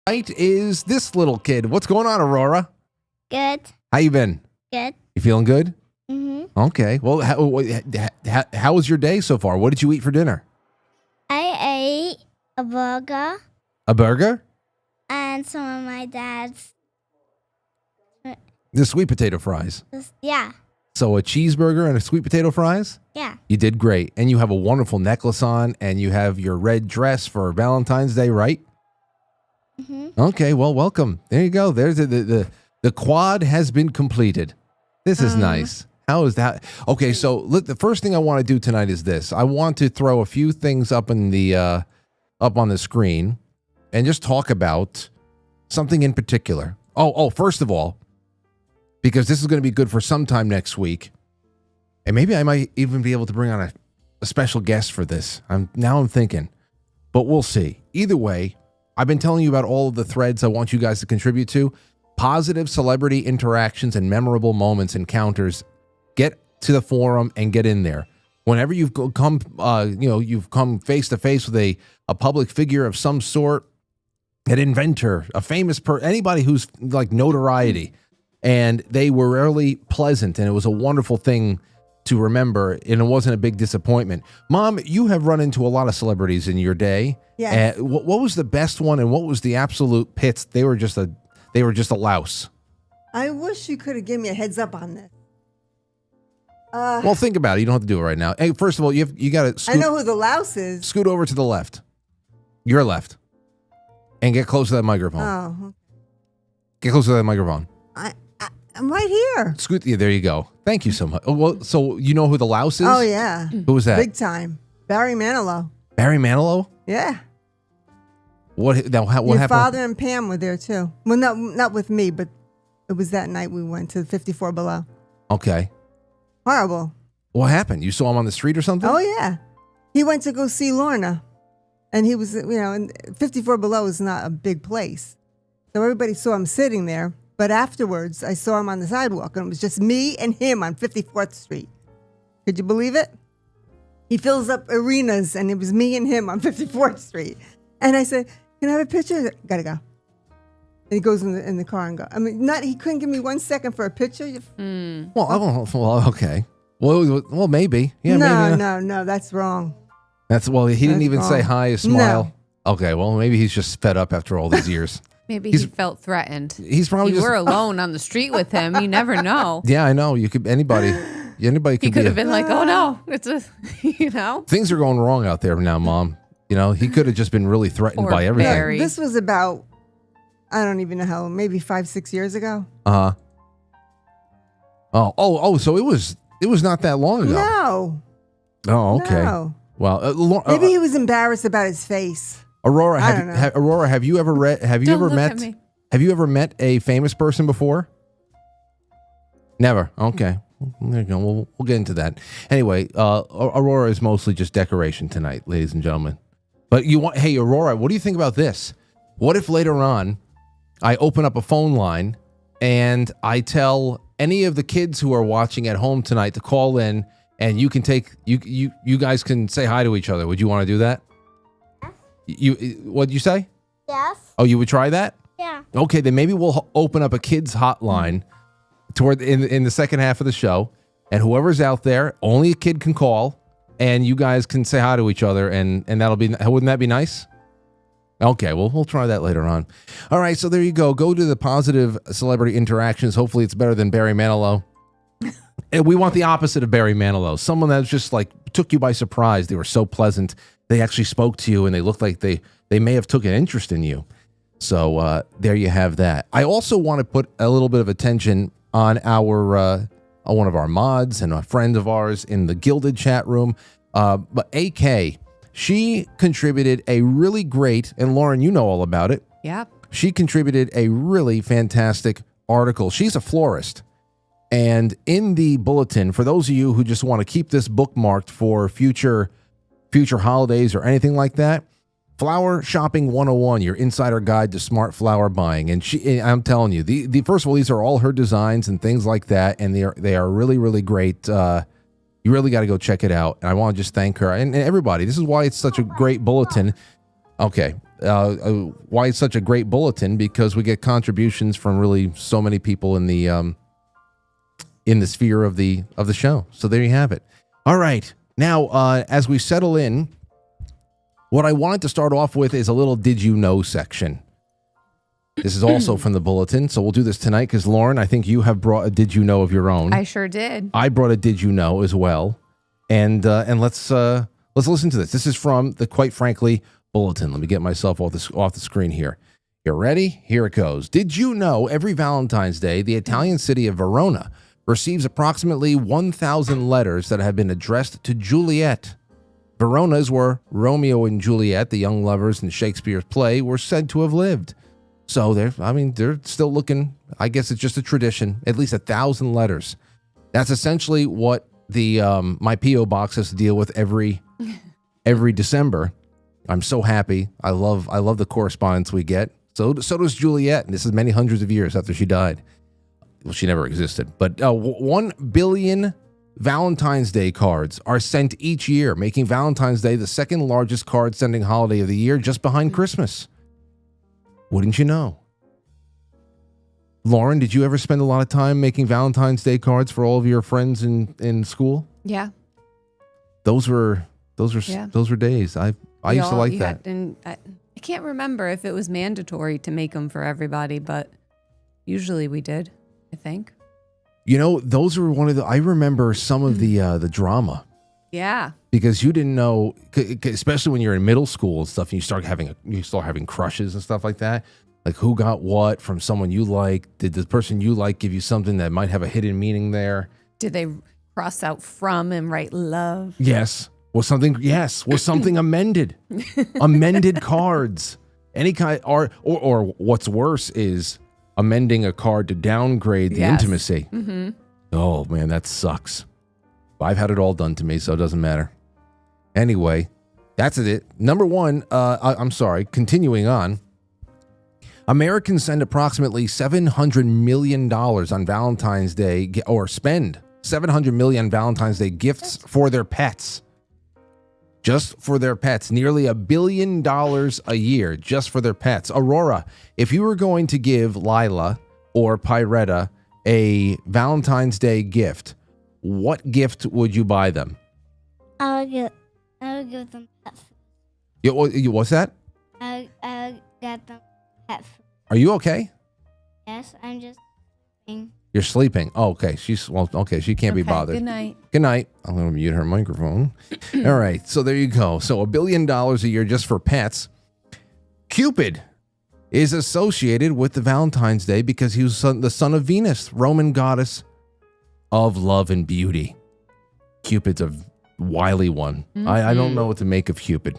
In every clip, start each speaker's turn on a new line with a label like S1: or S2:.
S1: Right is this little kid. What's going on, Aurora?
S2: Good.
S1: How you been?
S2: Good.
S1: You feeling good?
S2: Mm-hmm.
S1: Okay. Well, how was your day so far? What did you eat for dinner?
S2: I ate a burger
S1: A burger?
S2: and some of my dad's.
S1: The sweet potato fries.
S2: Yeah.
S1: So a cheeseburger and a sweet potato fries?
S2: Yeah.
S1: You did great. And you have a wonderful necklace on, and you have your red dress for Valentine's Day, right?
S2: Mm-hmm.
S1: Okay, well, welcome. There you go. There's the quad has been completed. This is nice. How is that? Okay, so look, the first thing I want to do tonight is this. I want to throw a few things up in the up on the screen and just talk about something in particular. First of all, because this is going to be good for sometime next week, and maybe I might even be able to bring on a special guest for this. I'm thinking, but we'll see. Either way, I've been telling you about all of the threads I want you guys to contribute to. Positive celebrity interactions and memorable moments, encounters. Get to the forum and get in there. Whenever you've come, you've come face to face with a public figure of some sort, an inventor, a famous anybody who's like notoriety, and they were really pleasant, and it was a wonderful thing to remember, and it wasn't a big disappointment. Mom, you have run into a lot of celebrities in your day.
S3: Yes.
S1: What was the best one, and what was the absolute pits? They were just a louse.
S3: I wish you could have given me a heads up on this.
S1: Well, think about it. You don't have to do it right now. Hey, first of all, you got to.
S3: I know who the louse is.
S1: Scoot over to the left, your left, and get close to that microphone.
S3: Oh,
S1: Get close to that microphone.
S3: I'm right here.
S1: Scoot. Yeah, there you go. Thank you so much. Oh, well, so you know who the louse is?
S3: Oh yeah.
S1: Who was that?
S3: Big time. Barry Manilow.
S1: Barry Manilow.
S3: Yeah.
S1: What
S3: Your
S1: happened?
S3: father and Pam were there too. Well, not with me, but it was that night we went to 54 Below.
S1: Okay.
S3: Horrible.
S1: What happened? You saw him on the street or something?
S3: Oh yeah. He went to go see Lorna, and he was, and 54 Below is not a big place, so everybody saw him sitting there. But afterwards, I saw him on the sidewalk, and it was just me and him on 54th Street. Could you believe it? He fills up arenas, and it was me and him on 54th Street. And I said, "Can I have a picture?" Gotta go. And he goes in the car and go. I mean, he couldn't give me 1 second for a picture.
S1: Well, okay. Well, maybe. Yeah, maybe.
S3: No, that's wrong.
S1: He didn't even say hi, or smile.
S3: No.
S1: Okay, well, maybe he's just fed up after all these years.
S4: Maybe he felt threatened.
S1: He's probably
S4: you were alone on the street with him. You never know.
S1: Yeah, I know. Anybody could
S4: He could have been like, "Oh no, it's a,"
S1: Things are going wrong out there now, Mom. He could have just been really threatened
S4: Or
S1: by everything.
S4: Barry.
S3: This was about, I don't even know how long, maybe 5-6 years ago.
S1: Uh-huh. So it was not that long ago.
S3: No.
S1: Oh, okay.
S3: No.
S1: Well,
S3: Maybe he was embarrassed about his face.
S1: Aurora,
S3: I don't know.
S1: Aurora, have you ever met a famous person before? Never. Okay. There you go. We'll get into that. Anyway, Aurora is mostly just decoration tonight, ladies and gentlemen. But hey, Aurora, what do you think about this? What if later on I open up a phone line and I tell any of the kids who are watching at home tonight to call in, and you can you guys can say hi to each other? Would you want to do that? What'd you say?
S2: Yes.
S1: Oh, you would try that?
S2: Yeah.
S1: Okay, then maybe we'll open up a kids hotline toward in the second half of the show, and whoever's out there, only a kid can call, and you guys can say hi to each other, and wouldn't that be nice? Okay, well, we'll try that later on. All right, so there you go. Go to the positive celebrity interactions. Hopefully it's better than Barry Manilow. And we want the opposite of Barry Manilow. Someone that's just like took you by surprise. They were so pleasant. They actually spoke to you, and they looked like they may have took an interest in you. So there you have that. I also want to put a little bit of attention on our one of our mods and a friend of ours in the Gilded chat room. But AK, she contributed a really great, and Lauren, you know all about it.
S4: Yep.
S1: She contributed a really fantastic article. She's a florist. And in the bulletin, for those of you who just want to keep this bookmarked for future holidays or anything like that, Flower Shopping 101, your insider guide to smart flower buying. And I'm telling you, the first of all, these are all her designs and things like that, and they are really, really great. You really got to go check it out. And I want to just thank her and everybody. This is why it's such a great bulletin. Okay. why it's such a great bulletin, because we get contributions from really so many people in the sphere of the show. So there you have it. All right. Now, as we settle in, what I wanted to start off with is a little Did You Know section. This is also from the bulletin, so we'll do this tonight because, Lauren, I think you have brought a Did You Know of your own.
S4: I sure did.
S1: I brought a Did You Know as well. And let's listen to this. This is from the Quite Frankly bulletin. Let me get myself off the screen here. You ready? Here it goes. Did you know every Valentine's Day, the Italian city of Verona receives approximately 1,000 letters that have been addressed to Juliet? Verona is where Romeo and Juliet, the young lovers in Shakespeare's play, were said to have lived. So they're still looking. I guess it's just a tradition. At least 1,000 letters. That's essentially what the my P.O. box has to deal with every December. I'm so happy. I love the correspondence we get. So does Juliet, and this is many hundreds of years after she died. Well, she never existed. But 1 billion Valentine's Day cards are sent each year, making Valentine's Day the second largest card sending holiday of the year, just behind Christmas. Wouldn't you know? Lauren, did you ever spend a lot of time making Valentine's Day cards for all of your friends in school?
S4: Yeah.
S1: Those were days. I used to like that.
S4: I can't remember if it was mandatory to make them for everybody, but usually we did, I think.
S1: You know, those were I remember some of the drama.
S4: Yeah.
S1: Because you didn't know, especially when you're in middle school and stuff, and you start having crushes and stuff like that. Like who got what from someone you like? Did the person you like give you something that might have a hidden meaning there?
S4: Did they cross out from and write love?
S1: Yes. Was something amended? Amended cards. Any kind, or what's worse is amending a card to downgrade the intimacy. Mm-hmm. Oh man, that sucks. I've had it all done to me, so it doesn't matter. Anyway, that's it. Number one, I'm sorry, continuing on. Americans send approximately $700 million on Valentine's Day, or spend $700 million on Valentine's Day gifts for their pets. Just for their pets. Nearly $1 billion a year just for their pets. Aurora, if you were going to give Lila or Pyretta a Valentine's Day gift, what gift would you buy them?
S2: I'll give them pet food.
S1: What's that?
S2: I'll get them pet food.
S1: Are you okay?
S2: Yes, I'm just sleeping.
S1: You're sleeping. Oh, okay. She can't be bothered.
S4: Good night.
S1: Good night. I'm going to mute her microphone. All right. So there you go. So $1 billion a year just for pets. Cupid is associated with the Valentine's Day because he was the son of Venus, Roman goddess of love and beauty. Cupid's a wily one. Mm-hmm. I don't know what to make of Cupid.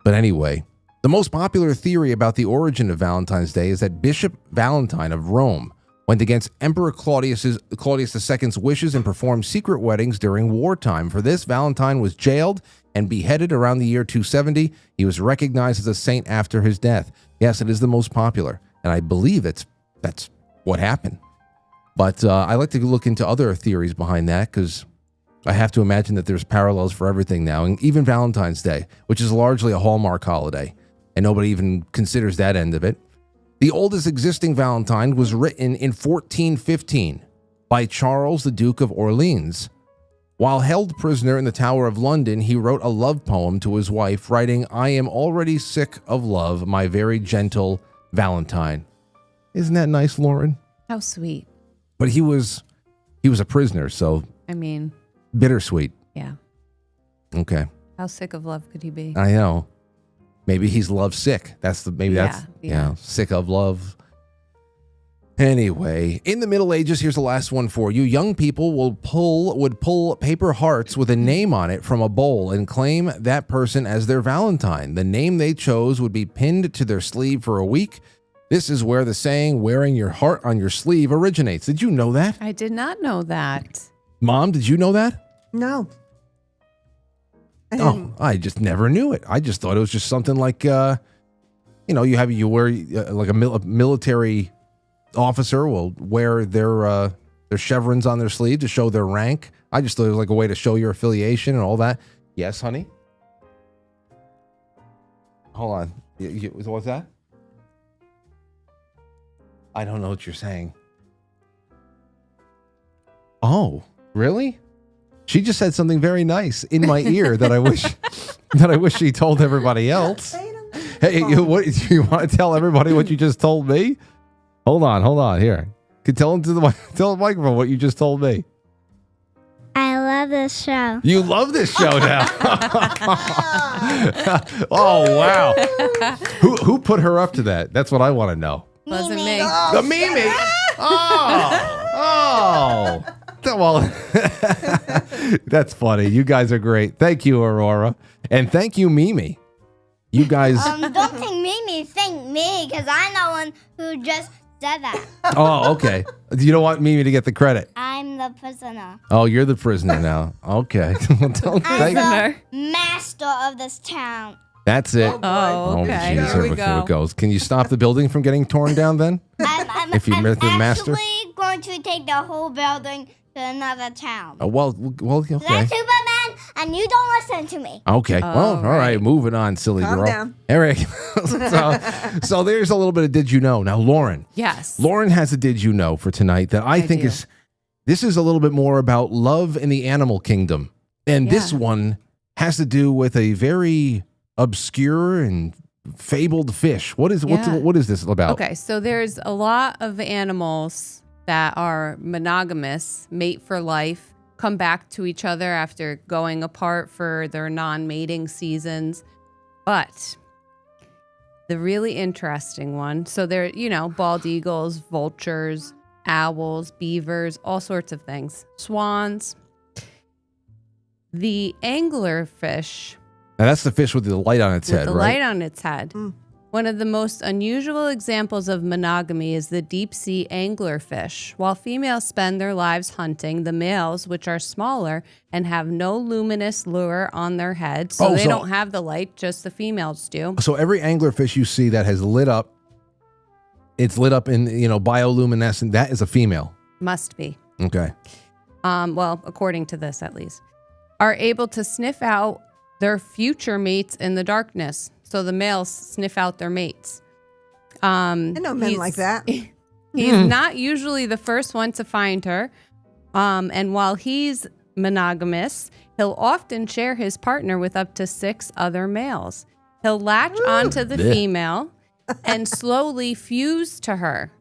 S1: But anyway, the most popular theory about the origin of Valentine's Day is that Bishop Valentine of Rome went against Emperor Claudius II's wishes and performed secret weddings during wartime. For this, Valentine was jailed and beheaded around the year 270. He was recognized as a saint after his death. Yes, it is the most popular, and I believe that's what happened. But I like to look into other theories behind that because I have to imagine that there's parallels for everything now, and even Valentine's Day, which is largely a Hallmark holiday, and nobody even considers that end of it. The oldest existing Valentine was written in 1415 by Charles, the Duke of Orleans. While held prisoner in the Tower of London, he wrote a love poem to his wife, writing, "I am already sick of love, my very gentle Valentine." Isn't that nice, Lauren?
S4: How sweet.
S1: But he was a prisoner, so
S4: I mean,
S1: bittersweet.
S4: yeah.
S1: Okay.
S4: How sick of love could he be?
S1: I know. Maybe he's love sick. That's sick of love. Anyway, in the Middle Ages, here's the last one for you. Young people would pull paper hearts with a name on it from a bowl and claim that person as their Valentine. The name they chose would be pinned to their sleeve for a week. This is where the saying, wearing your heart on your sleeve, originates. Did you know that?
S4: I did not know that.
S1: Mom, did you know that?
S3: No.
S1: I just never knew it. I just thought it was just something like, you wear like a military officer will wear their chevrons on their sleeve to show their rank. I just thought it was like a way to show your affiliation and all that. Yes, honey? Hold on. What's that? I don't know what you're saying. Oh, really? She just said something very nice in my ear that I wish she told everybody else. Hey, what you want to tell everybody what you just told me? Hold on. Here, tell the microphone what you just told me.
S2: I love this show.
S1: You love this show now. Oh wow! Who put her up to that? That's what I want to know.
S4: Wasn't me.
S1: The Mimi. Oh. Well, that's funny. You guys are great. Thank you, Aurora, and thank you, Mimi. You guys.
S2: Don't think Mimi, think me, because I'm the one who just said that.
S1: Oh, okay. You don't want Mimi to get the credit.
S2: I'm the prisoner.
S1: Oh, you're the prisoner now. Okay.
S2: I'm the master of this town.
S1: That's it.
S4: Oh, okay.
S1: Geez,
S4: Here we
S1: here
S4: go.
S1: it goes. Can you stop the building from getting torn down then? If you met the master?
S2: actually going to take the whole building to another town.
S1: Oh, well, okay.
S2: That's Superman, and you don't listen to me.
S1: Okay. Well, all right. Moving on, silly
S3: Calm
S1: girl.
S3: down.
S1: Eric. so there's a little bit of Did You Know. Now, Lauren.
S4: Yes.
S1: Lauren has a Did You Know for tonight that I think
S4: do.
S1: this is a little bit more about love in the animal kingdom. And this one has to do with a very obscure and fabled fish. What is this about?
S4: Okay, so there's a lot of animals that are monogamous, mate for life, come back to each other after going apart for their non-mating seasons. But the really interesting one, so there, bald eagles, vultures, owls, beavers, all sorts of things, swans. The anglerfish.
S1: Now that's the fish with the light on its head,
S4: The
S1: right?
S4: light on its head. One of the most unusual examples of monogamy is the deep-sea anglerfish. While females spend their lives hunting, the males, which are smaller and have no luminous lure on their head, so they don't have the light, just the females do.
S1: So every anglerfish you see that has lit up, it's lit up in, bioluminescent, that is a female.
S4: Must be.
S1: Okay.
S4: Well, according to this at least, are able to sniff out their future mates in the darkness. So the males sniff out their mates.
S3: I know men like that.
S4: He's not usually the first one to find her. And while he's monogamous, he'll often share his partner with up to 6 other males. He'll latch onto the female and slowly fuse to her.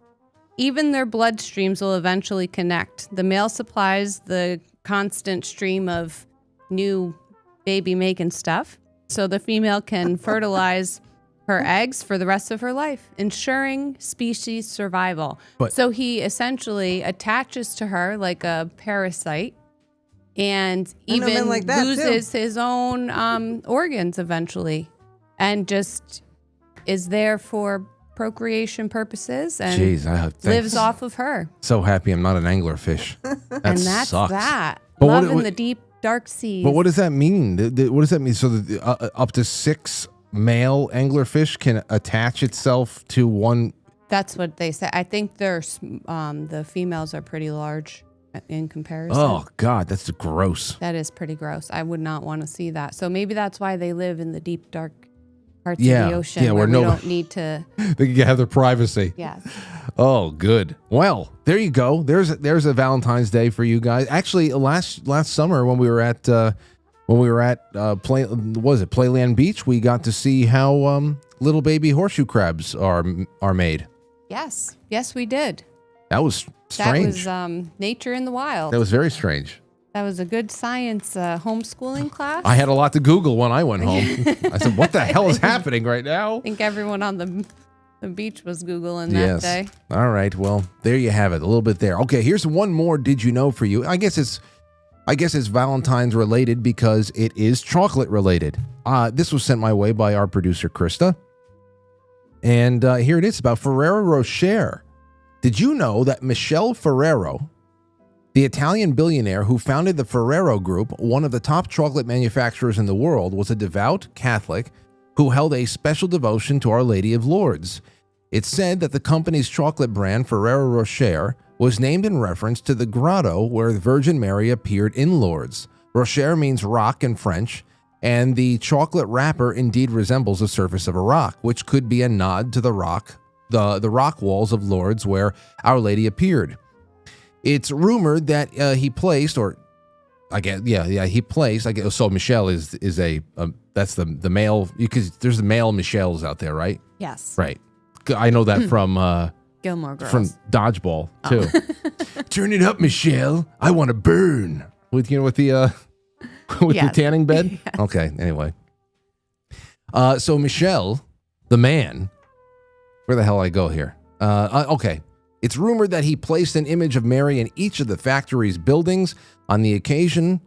S4: Even their bloodstreams will eventually connect. The male supplies the constant stream of new baby making stuff, so the female can fertilize her eggs for the rest of her life, ensuring species survival. So he essentially attaches to her like a parasite and even
S3: like that,
S4: loses his own organs eventually and just is there for procreation purposes and lives off of her.
S1: So happy I'm not an anglerfish.
S4: And that's
S1: sucks.
S4: that.
S1: But
S4: Love in the deep, dark seas.
S1: But what does that mean? What does that mean? So up to 6 male anglerfish can attach itself to one.
S4: That's what they say. I think the females are pretty large in comparison.
S1: Oh God, that's gross.
S4: That is pretty gross. I would not want to see that. So maybe that's why they live in the deep, dark parts of the ocean where we don't need to.
S1: They can have their privacy.
S4: Yes.
S1: Oh, good. Well, there you go. There's a Valentine's Day for you guys. Actually, last summer when we were at Playland Beach, we got to see how little baby horseshoe crabs are made.
S4: Yes. Yes, we did.
S1: That was strange.
S4: That was nature in the wild.
S1: That was very strange.
S4: That was a good science homeschooling class.
S1: I had a lot to Google when I went home. I said, what the hell is happening right now?
S4: I think everyone on the beach was Googling that day.
S1: All right. Well, there you have it. A little bit there. Okay, here's one more Did You Know for you. I guess it's Valentine's related because it is chocolate related. This was sent my way by our producer, Krista. And here it is about Ferrero Rocher. Did you know that Michele Ferrero, the Italian billionaire who founded the Ferrero Group, one of the top chocolate manufacturers in the world, was a devout Catholic who held a special devotion to Our Lady of Lourdes? It's said that the company's chocolate brand, Ferrero Rocher, was named in reference to the grotto where the Virgin Mary appeared in Lourdes. Rocher means rock in French, and the chocolate wrapper indeed resembles the surface of a rock, which could be a nod to the rock walls of Lourdes where Our Lady appeared. It's rumored that he placed, or I guess, he placed. I guess so. Michelle is a that's the male, because there's the male Michelles out there, right?
S4: Yes.
S1: Right. I know that from
S4: Gilmore Girls.
S1: from Dodgeball too. Turn it up, Michelle. I want to burn with the tanning bed.
S4: Yes.
S1: Okay. Anyway, so Michelle, the man, where the hell I go here? Okay. It's rumored that he placed an image of Mary in each of the factory's buildings on the occasion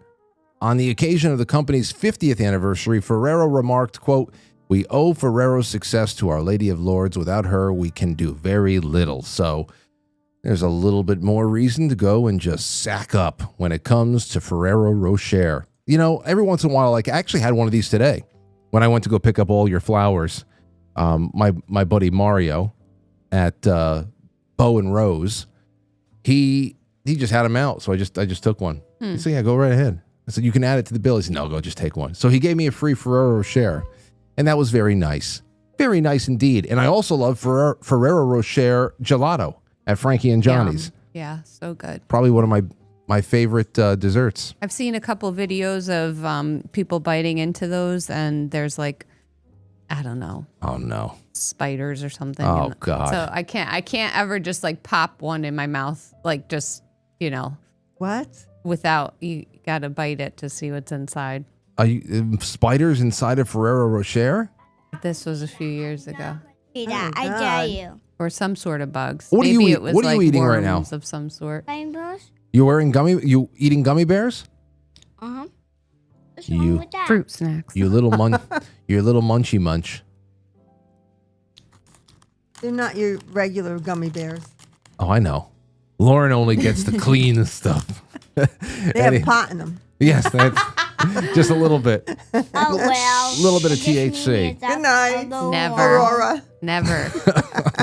S1: of the company's 50th anniversary. Ferrero remarked, quote, "We owe Ferrero's success to Our Lady of Lourdes. Without her, we can do very little." So there's a little bit more reason to go and just sack up when it comes to Ferrero Rocher. You know, every once in a while, like I actually had one of these today when I went to go pick up all your flowers. My buddy Mario at Bow and Rose, he just had them out, so I just took one. He said, "Yeah, go right ahead." I said, "You can add it to the bill." He said, "No, go just take one." So he gave me a free Ferrero Rocher, and that was very nice indeed. And I also love Ferrero Rocher gelato at Frankie and Johnny's.
S4: Yeah, so good.
S1: Probably one of my favorite desserts.
S4: I've seen a couple videos of people biting into those, and there's like, I don't know.
S1: Oh no.
S4: Spiders or something.
S1: Oh God.
S4: So I can't ever just like pop one in my mouth, like just,
S3: What?
S4: without, you got to bite it to see what's inside.
S1: Are you spiders inside of Ferrero Rocher?
S4: This was a few years ago.
S2: See that?
S3: Oh,
S2: I
S3: God.
S2: dare you.
S4: Or some sort of bugs.
S1: What are you
S4: Maybe
S1: eat-
S4: it was
S1: what are you
S4: like
S1: eating right now?
S4: worms of some sort.
S2: Rainbows?
S1: You eating gummy bears?
S2: Uh-huh. What's
S1: You-
S2: wrong with that?
S4: Fruit snacks.
S1: You little munchy munch.
S3: They're not your regular gummy bears.
S1: Oh, I know. Lauren only gets the clean stuff.
S3: They have pot in them.
S1: Yes, that's just a little bit.
S2: Oh, well.
S1: Little bit of
S2: This Mimi
S1: THC.
S2: is up
S3: Good night.
S2: a little
S4: Never.
S2: more.
S3: Aurora.
S4: Never.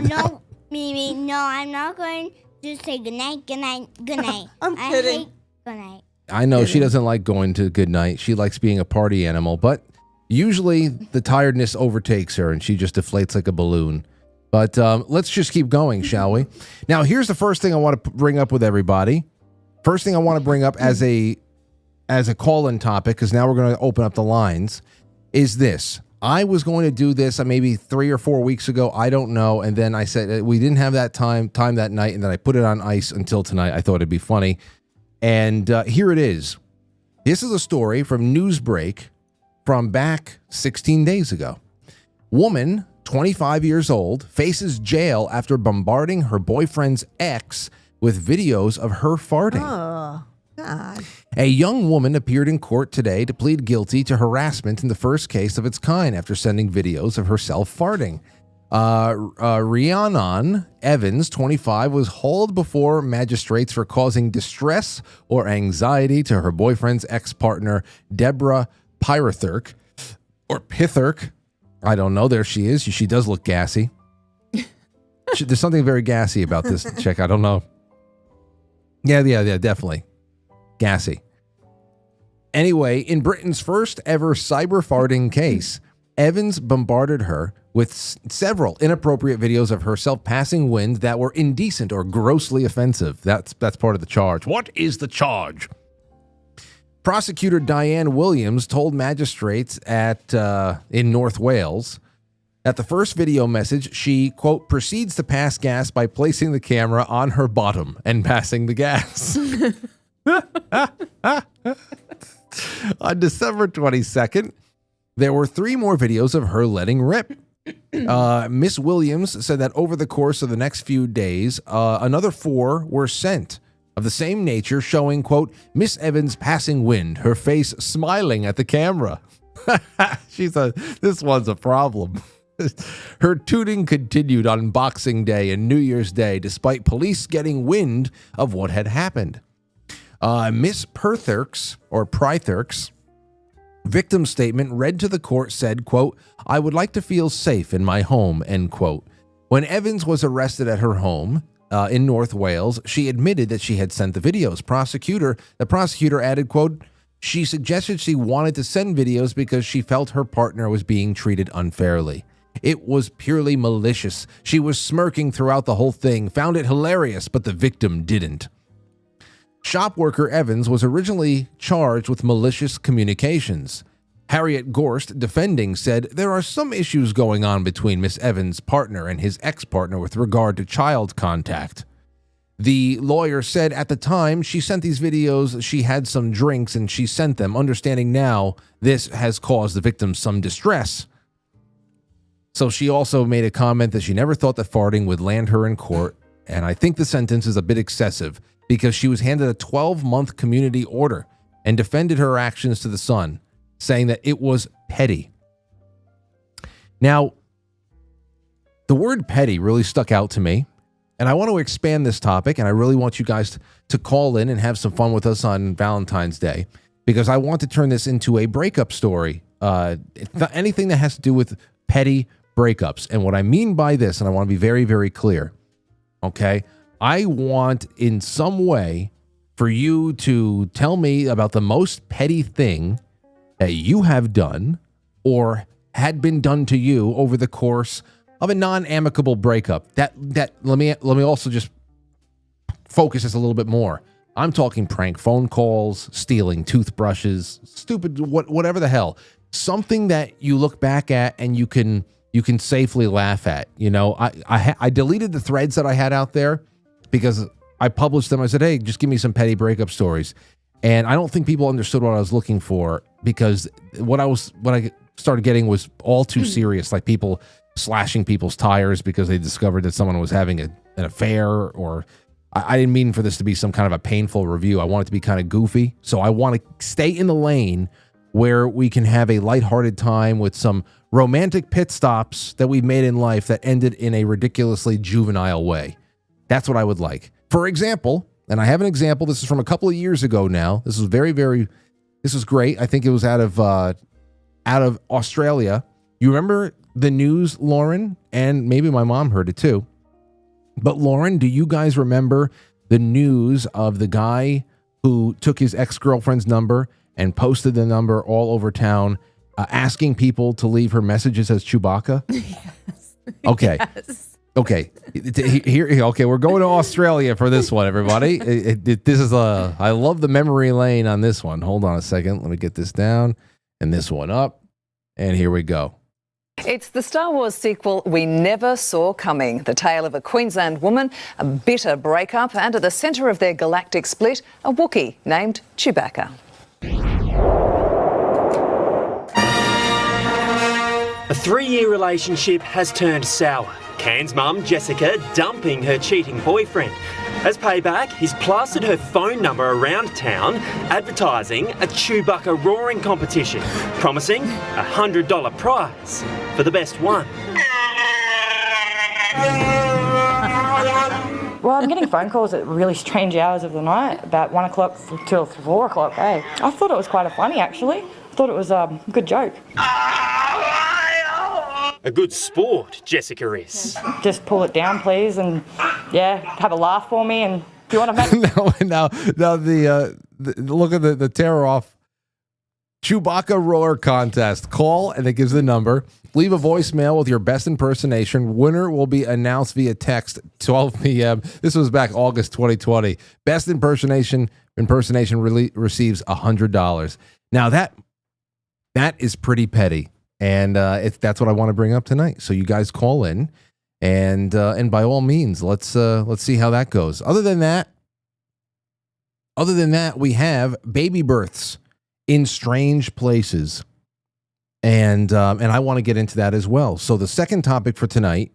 S2: No, Mimi, no, I'm not going to say goodnight, goodnight, goodnight.
S3: I'm
S2: I
S3: kidding.
S2: hate goodnight.
S1: I know she doesn't like going to good night. She likes being a party animal, but usually the tiredness overtakes her and she just deflates like a balloon. But let's just keep going, shall we? Now, here's the first thing I want to bring up with everybody. First thing I want to bring up as a call-in topic, because now we're going to open up the lines, is this. I was going to do this maybe 3 or 4 weeks ago. I don't know. And then I said we didn't have that time that night, and then I put it on ice until tonight. I thought it'd be funny. And here it is. This is a story from Newsbreak from back 16 days ago. Woman, 25 years old, faces jail after bombarding her boyfriend's ex with videos of her farting.
S3: Oh, God.
S1: A young woman appeared in court today to plead guilty to harassment in the first case of its kind after sending videos of herself farting. Rhiannon Evans, 25, was hauled before magistrates for causing distress or anxiety to her boyfriend's ex-partner, Deborah Pyrathurk, or Pithurk. I don't know. There she is. She does look gassy. There's something very gassy about this chick. I don't know. Yeah, definitely. Gassy. Anyway, in Britain's first ever cyber farting case, Evans bombarded her with several inappropriate videos of herself passing wind that were indecent or grossly offensive. That's part of the charge. What is the charge? Prosecutor Diane Williams told magistrates in North Wales that the first video message, she, quote, proceeds to pass gas by placing the camera on her bottom and passing the gas. On December 22nd, there were 3 more videos of her letting rip. Miss Williams said that over the course of the next few days, another 4 were sent of the same nature, showing, quote, Miss Evans passing wind, her face smiling at the camera. This one's a problem. Her tooting continued on Boxing Day and New Year's Day, despite police getting wind of what had happened. Miss Prythurk's victim statement read to the court said, quote, I would like to feel safe in my home, end quote. When Evans was arrested at her home in North Wales, she admitted that she had sent the videos. The prosecutor added, quote, She suggested she wanted to send videos because she felt her partner was being treated unfairly. It was purely malicious. She was smirking throughout the whole thing, found it hilarious, but the victim didn't. Shop worker Evans was originally charged with malicious communications. Harriet Gorst, defending, said there are some issues going on between Miss Evans' partner and his ex-partner with regard to child contact. The lawyer said at the time she sent these videos, she had some drinks and she sent them, understanding now this has caused the victim some distress. So she also made a comment that she never thought that farting would land her in court, and I think the sentence is a bit excessive because she was handed a 12-month community order and defended her actions to the Sun, saying that it was petty. Now, the word petty really stuck out to me, and I want to expand this topic, and I really want you guys to call in and have some fun with us on Valentine's Day, because I want to turn this into a breakup story, anything that has to do with petty breakups. And what I mean by this, and I want to be very, very clear, okay? I want in some way for you to tell me about the most petty thing that you have done or had been done to you over the course of a non-amicable breakup. That let me also just focus this a little bit more. I'm talking prank phone calls, stealing toothbrushes, stupid, whatever the hell. Something that you look back at and you can safely laugh at. You know, I deleted the threads that I had out there because I published them. I said, hey, just give me some petty breakup stories. And I don't think people understood what I was looking for, because what I started getting was all too serious, like people slashing people's tires because they discovered that someone was having an affair, or I didn't mean for this to be some kind of a painful review. I want it to be kind of goofy. So I want to stay in the lane where we can have a lighthearted time with some romantic pit stops that we've made in life that ended in a ridiculously juvenile way. That's what I would like. For example, and I have an example. This is from a couple of years ago now. This was this was great. I think it was out of Australia. You remember the news, Lauren? And maybe my mom heard it too. But Lauren, do you guys remember the news of the guy who took his ex-girlfriend's number and posted the number all over town, asking people to leave her messages as Chewbacca?
S4: Yes.
S1: Okay.
S4: Yes.
S1: Okay. Okay, we're going to Australia for this one, everybody. This is I love the memory lane on this one. Hold on a second. Let me get this down and this one up. And here we go.
S5: It's the Star Wars sequel we never saw coming. The tale of a Queensland woman, a bitter breakup, and at the centre of their galactic split, a Wookiee named Chewbacca.
S6: A 3-year relationship has turned sour. Can's mum, Jessica, dumping her cheating boyfriend. As payback, he's plastered her phone number around town, advertising a Chewbacca roaring competition, promising a $100 prize for the best one.
S7: Well, I'm getting phone calls at really strange hours of the night, about 1 o'clock till 4 o'clock, eh? I thought it was quite funny, actually. I thought it was a good joke.
S6: A good sport, Jessica is.
S7: Just pull it down, please, and yeah, have a laugh for me. And if you want to make
S1: now the look at the tear off. Chewbacca roar contest. Call and it gives the number. Leave a voicemail with your best impersonation. Winner will be announced via text 12 p.m. This was back August 2020. Best impersonation receives $100. Now that is pretty petty. And that's what I want to bring up tonight. So you guys call in, and by all means, let's see how that goes. Other than that, we have baby births in strange places, and I want to get into that as well. So the second topic for tonight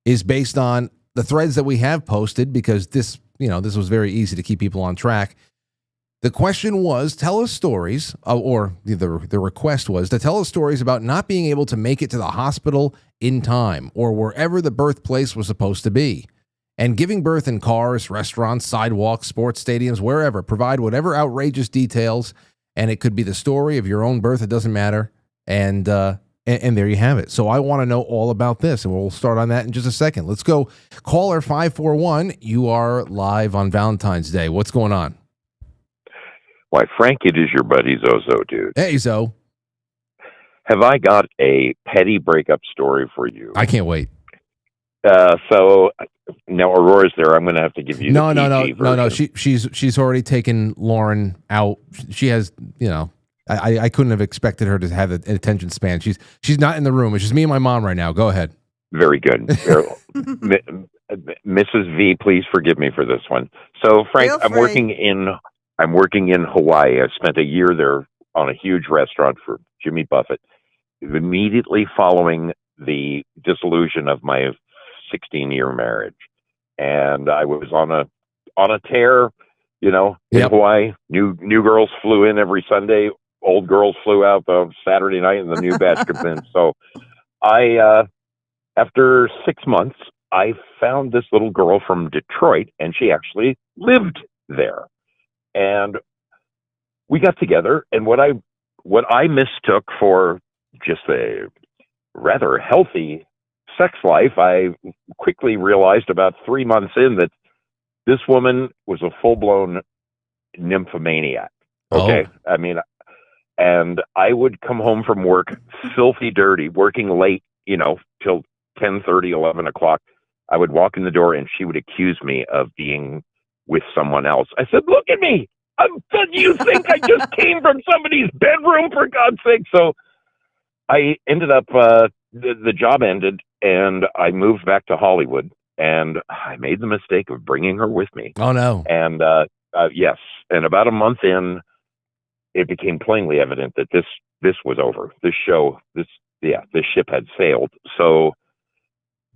S1: is based on the threads that we have posted, because this was very easy to keep people on track. The question was, tell us stories, or the request was to tell us stories about not being able to make it to the hospital in time or wherever the birthplace was supposed to be. And giving birth in cars, restaurants, sidewalks, sports stadiums, wherever. Provide whatever outrageous details, and it could be the story of your own birth. It doesn't matter. And there you have it. So I want to know all about this, and we'll start on that in just a second. Let's go. Caller 541, you are live on Valentine's Day. What's going on?
S8: Why, Frank, it is your buddy Zozo, dude.
S1: Hey, Zo.
S8: Have I got a petty breakup story for you?
S1: I can't wait.
S8: So now Aurora's there. I'm going to have to give you
S1: No.
S8: the PG version.
S1: She's already taken Lauren out. She has, I couldn't have expected her to have an attention span. She's not in the room. It's just me and my mom right now. Go ahead.
S8: Very good. Mrs. V, please forgive me for this one. So, Frank,
S3: Feel
S8: I'm
S3: free.
S8: working in Hawaii. I spent a year there on a huge restaurant for Jimmy Buffett. Immediately following the dissolution of my 16-year marriage, and I was on a tear, in Hawaii. New girls flew in every Sunday. Old girls flew out the Saturday night, and the new batch comes in. So, after 6 months, I found this little girl from Detroit, and she actually lived there. And we got together, and what I mistook for just a rather healthy sex life, I quickly realized about 3 months in that this woman was a full-blown nymphomaniac. Okay.
S1: Oh.
S8: I mean, and I would come home from work filthy dirty, working late, till 10:30, 11 o'clock. I would walk in the door and she would accuse me of being with someone else. I said, look at me. Do you think I just came from somebody's bedroom, for God's sake? So I ended up, the job ended, and I moved back to Hollywood, and I made the mistake of bringing her with me.
S1: Oh, no.
S8: And yes, and about a month in, it became plainly evident that this was over. This ship had sailed. So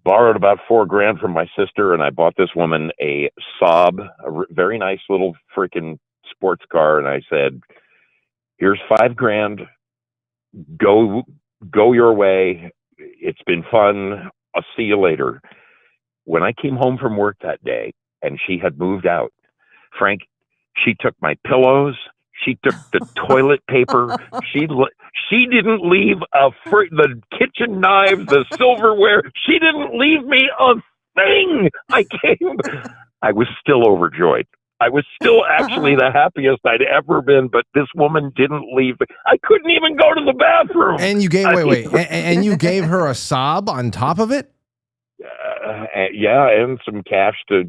S8: borrowed about $4,000 from my sister, and I bought this woman a Saab, very nice little freaking sports car, and I said, here's $5,000. Go your way. It's been fun. I'll see you later. When I came home from work that day and she had moved out, Frank, she took my pillows. She took the toilet paper. She didn't leave the kitchen knives, the silverware. She didn't leave me a thing. I was still overjoyed. I was still actually the happiest I'd ever been, but this woman didn't leave. I couldn't even go to the bathroom.
S1: And you gave and you gave her a sob on top of it?
S8: Yeah, and some cash to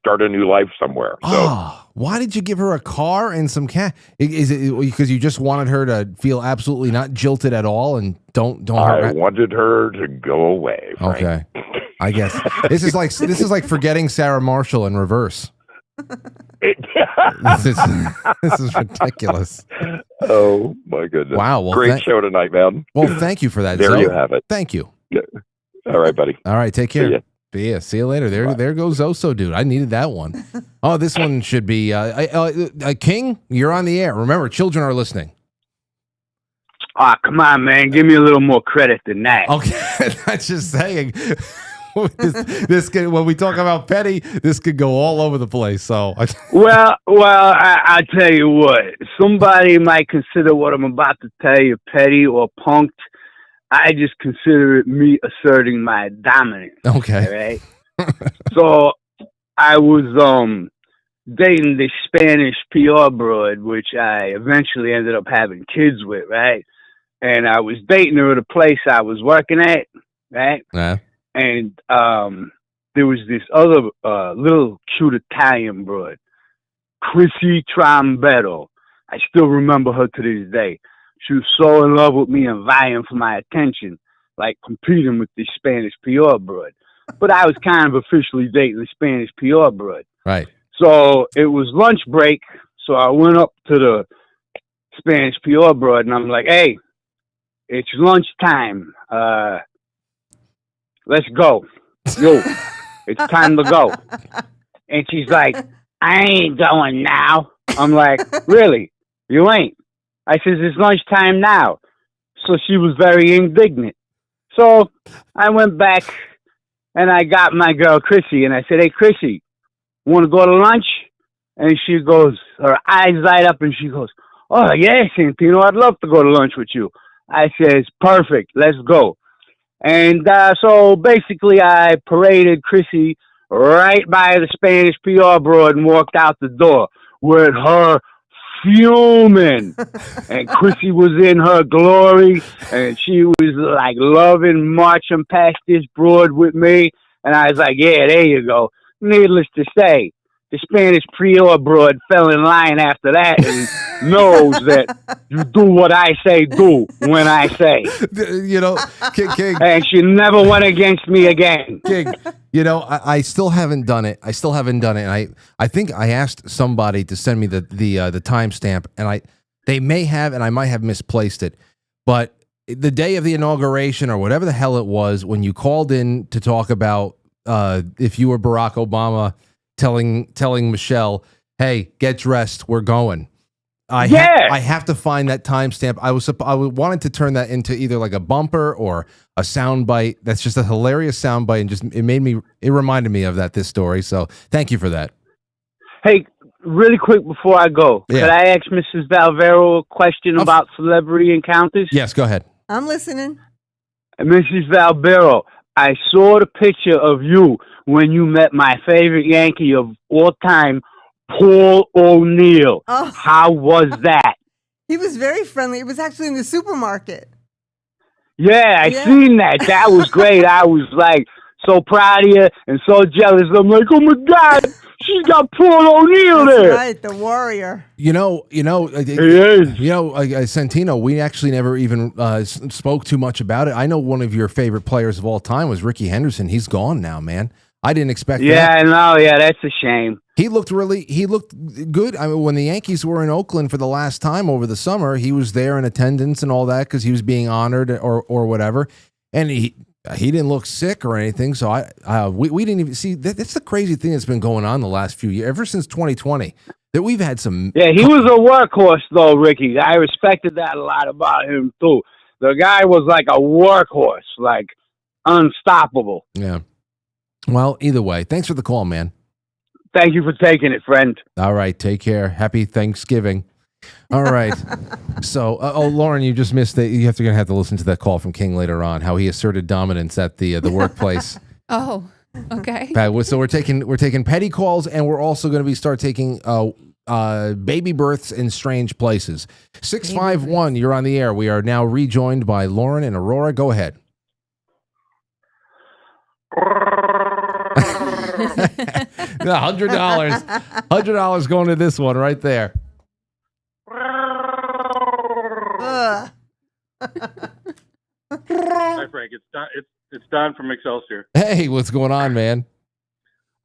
S8: start a new life somewhere. So,
S1: why did you give her a car and some cash? Is it because you just wanted her to feel absolutely not jilted at all and don't
S8: I wanted her to go away, Frank.
S1: Okay. I guess this is like forgetting Sarah Marshall in reverse. This is ridiculous.
S8: Oh my goodness!
S1: Wow! Well,
S8: great show tonight, man.
S1: Well, thank you for that.
S8: There you have it.
S1: Thank you.
S8: Yeah. All right, buddy.
S1: All right, take care. See you later. There goes Oso, dude. I needed that one. Oh, this one should be King. You're on the air. Remember, children are listening.
S9: Come on, man. Give me a little more credit than that.
S1: Okay, that's just saying. this could, when we talk about petty, this could go all over the place. So,
S9: well, I tell you what. Somebody might consider what I'm about to tell you petty or punked. I just consider it me asserting my dominance.
S1: Okay.
S9: Right. So I was dating this Spanish PR broad, which I eventually ended up having kids with, right? And I was dating her at a place I was working at, right?
S1: Yeah.
S9: And there was this other little cute Italian broad, Chrissy Trombetto. I still remember her to this day. She was so in love with me and vying for my attention, like competing with this Spanish PR broad. But I was kind of officially dating the Spanish PR broad.
S1: Right.
S9: So it was lunch break. So I went up to the Spanish PR broad and I'm like, hey, it's lunchtime. Let's go. Yo, it's time to go. And she's like, I ain't going now. I'm like, really? You ain't? I says, it's lunchtime now. So she was very indignant. So I went back and I got my girl Chrissy and I said, hey, Chrissy, want to go to lunch? And she goes, her eyes light up and she goes, oh, yes, Santino, I'd love to go to lunch with you. I says, perfect, let's go. And so basically I paraded Chrissy right by the Spanish PR broad and walked out the door with her fuming. And Chrissy was in her glory, and she was like loving marching past this broad with me. And I was like, yeah, there you go. Needless to say, the Spanish Creole broad fell in line after that and knows that you do what I say, do when I say.
S1: You know, King.
S9: And she never went against me again.
S1: King, you know, I still haven't done it. And I think I asked somebody to send me the timestamp, and they may have, and I might have misplaced it. But the day of the inauguration or whatever the hell it was, when you called in to talk about if you were Barack Obama telling Michelle, hey, get dressed, we're going. I have to find that timestamp. I wanted to turn that into either like a bumper or a soundbite. That's just a hilarious soundbite, and just it reminded me of this story. So thank you for that.
S9: Hey, really quick before I go, could I ask Mrs. Valvero a question about celebrity encounters?
S1: Yes, go ahead.
S3: I'm listening.
S9: Mrs. Valvero, I saw the picture of you when you met my favorite Yankee of all time, Paul O'Neill.
S3: Oh.
S9: How was that?
S3: He was very friendly. It was actually in the supermarket.
S9: Yeah, I seen that. That was great. I was like so proud of you and so jealous. I'm like, oh my God, she's got Paul O'Neill there.
S3: That's right, the warrior.
S1: He is. Santino, we actually never even spoke too much about it. I know one of your favorite players of all time was Ricky Henderson. He's gone now, man. I didn't expect that.
S9: Yeah, no, that's a shame.
S1: He looked good. I mean, when the Yankees were in Oakland for the last time over the summer, he was there in attendance and all that because he was being honored or whatever. And he didn't look sick or anything. So we didn't even see. That's the crazy thing that's been going on the last few years, ever since 2020. That we've had some.
S9: Yeah, he was a workhorse though, Ricky. I respected that a lot about him too. The guy was like a workhorse, like unstoppable.
S1: Yeah. Well, either way, thanks for the call, man.
S9: Thank you for taking it, friend.
S1: All right, take care. Happy Thanksgiving. All right. So, Lauren, you just missed it. You're gonna have to listen to that call from King later on. How he asserted dominance at the workplace.
S4: Oh, okay.
S1: So we're taking petty calls, and we're also going to start taking baby births in strange places. 651, you're on the air. We are now rejoined by Lauren and Aurora. Go ahead. $100 going to this one right there.
S10: Hi Frank, it's Don from Excelsior.
S1: Hey, what's going on, man?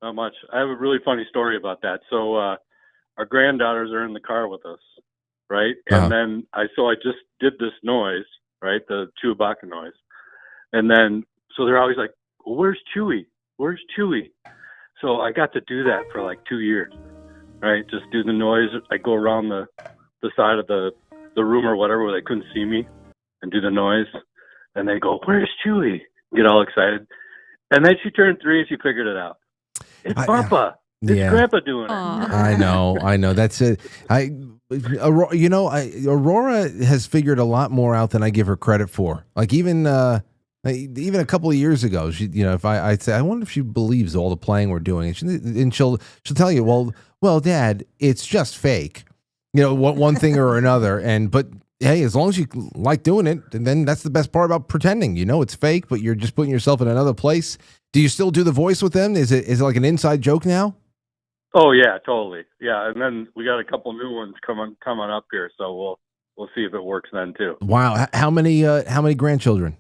S10: Not much. I have a really funny story about that. So our granddaughters are in the car with us, right? And then I just did this noise, right? The Chewbacca noise. And then so they're always like, well, where's Chewie? Where's Chewie? So I got to do that for like 2 years, right? Just do the noise. I go around the side of the room or whatever where they couldn't see me and do the noise. And they go, where's Chewie? Get all excited. And then she turned 3 and she figured it out. It's Papa. It's Grandpa doing it.
S1: I know. That's it. Aurora has figured a lot more out than I give her credit for. Like even a couple of years ago, she, if I'd say, I wonder if she believes all the playing we're doing, and she'll tell you, well, Dad, it's just fake, one thing or another. But hey, as long as you like doing it, and then that's the best part about pretending. It's fake, but you're just putting yourself in another place. Do you still do the voice with them? Is it like an inside joke now?
S10: Oh yeah, totally. Yeah, and then we got a couple new ones coming up here, so we'll see if it works then too.
S1: Wow, how many grandchildren?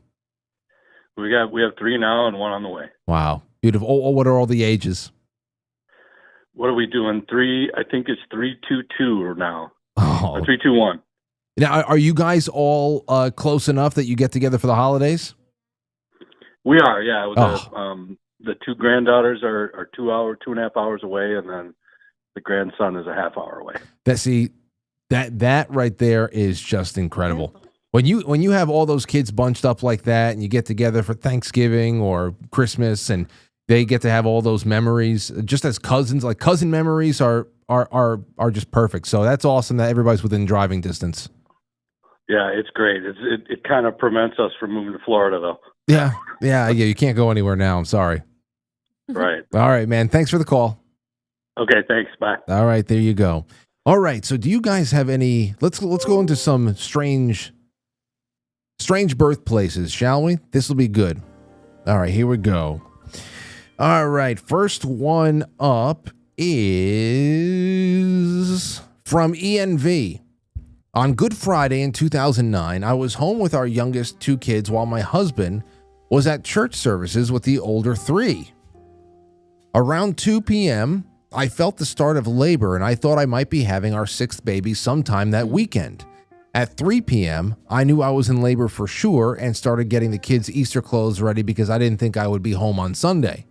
S10: We have 3 now and 1 on the way.
S1: Wow, beautiful. Oh, what are all the ages?
S10: What are we doing? 3? I think it's 3-2-2 now.
S1: Oh,
S10: 3-2-1.
S1: Now, are you guys all close enough that you get together for the holidays?
S10: We are, yeah. The 2 granddaughters are 2.5 hours away, and then the grandson is a half hour away.
S1: That right there is just incredible. When you have all those kids bunched up like that, and you get together for Thanksgiving or Christmas, and they get to have all those memories, just as cousins, like cousin memories are just perfect. So that's awesome that everybody's within driving distance.
S10: Yeah, it's great. It kind of prevents us from moving to Florida, though.
S1: Yeah. You can't go anywhere now. I'm sorry.
S10: Right.
S1: All right, man. Thanks for the call.
S10: Okay, thanks. Bye.
S1: All right, there you go. All right. So do you guys have any, let's go into some strange birthplaces, shall we? This will be good. All right, here we go. All right. First one up is from ENV. On Good Friday in 2009, I was home with our youngest 2 kids while my husband was at church services with the older 3. Around 2 p.m., I felt the start of labor and I thought I might be having our 6th baby sometime that weekend. At 3 p.m., I knew I was in labor for sure and started getting the kids' Easter clothes ready because I didn't think I would be home on Sunday.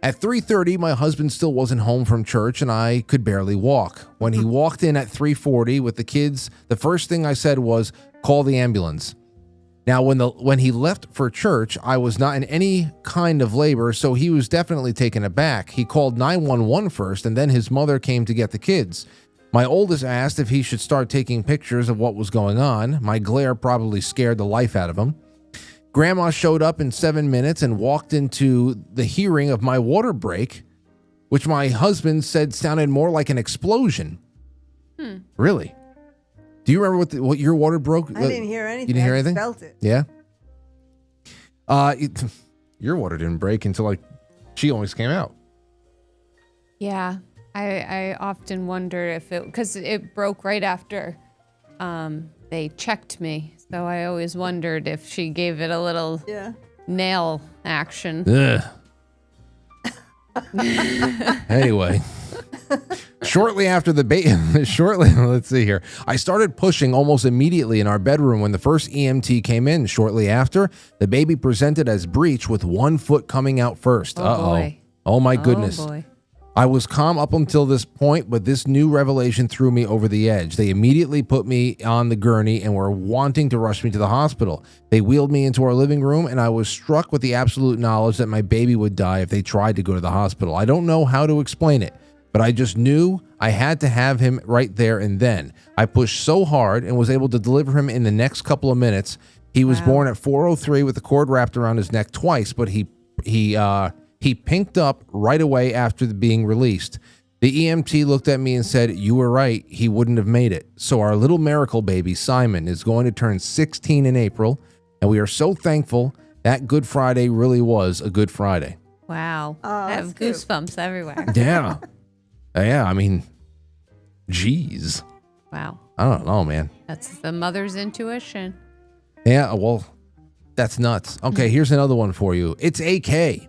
S1: At 3:30, my husband still wasn't home from church and I could barely walk. When he walked in at 3:40 with the kids, the first thing I said was, "Call the ambulance." Now, when he left for church, I was not in any kind of labor, so he was definitely taken aback. He called 911 first, and then his mother came to get the kids. My oldest asked if he should start taking pictures of what was going on. My glare probably scared the life out of him. Grandma showed up in 7 minutes and walked into the hearing of my water break, which my husband said sounded more like an explosion. Really? Do you remember what your water broke?
S3: I didn't hear anything.
S1: You didn't hear anything?
S3: I just felt it.
S1: Yeah. Your water didn't break until she almost came out.
S4: Yeah, I often wonder if because it broke right after they checked me. So I always wondered if she gave it a little nail action.
S1: Ugh. Anyway, shortly after the baby, let's see here. I started pushing almost immediately in our bedroom when the first EMT came in. Shortly after, the baby presented as breech with 1 foot coming out first.
S4: Boy.
S1: Oh my goodness.
S4: Oh boy.
S1: I was calm up until this point, but this new revelation threw me over the edge. They immediately put me on the gurney and were wanting to rush me to the hospital. They wheeled me into our living room, and I was struck with the absolute knowledge that my baby would die if they tried to go to the hospital. I don't know how to explain it, but I just knew I had to have him right there and then. I pushed so hard and was able to deliver him in the next couple of minutes. He was born at 4:03 with the cord wrapped around his neck twice, but he pinked up right away after being released. The EMT looked at me and said, "You were right. He wouldn't have made it." So our little miracle baby, Simon, is going to turn 16 in April, and we are so thankful that Good Friday really was a Good Friday.
S4: Wow. I have goosebumps everywhere.
S1: Yeah. Yeah, I mean, geez.
S4: Wow.
S1: I don't know, man.
S4: That's the mother's intuition.
S1: Yeah, well, that's nuts. Okay, here's another one for you. It's AK.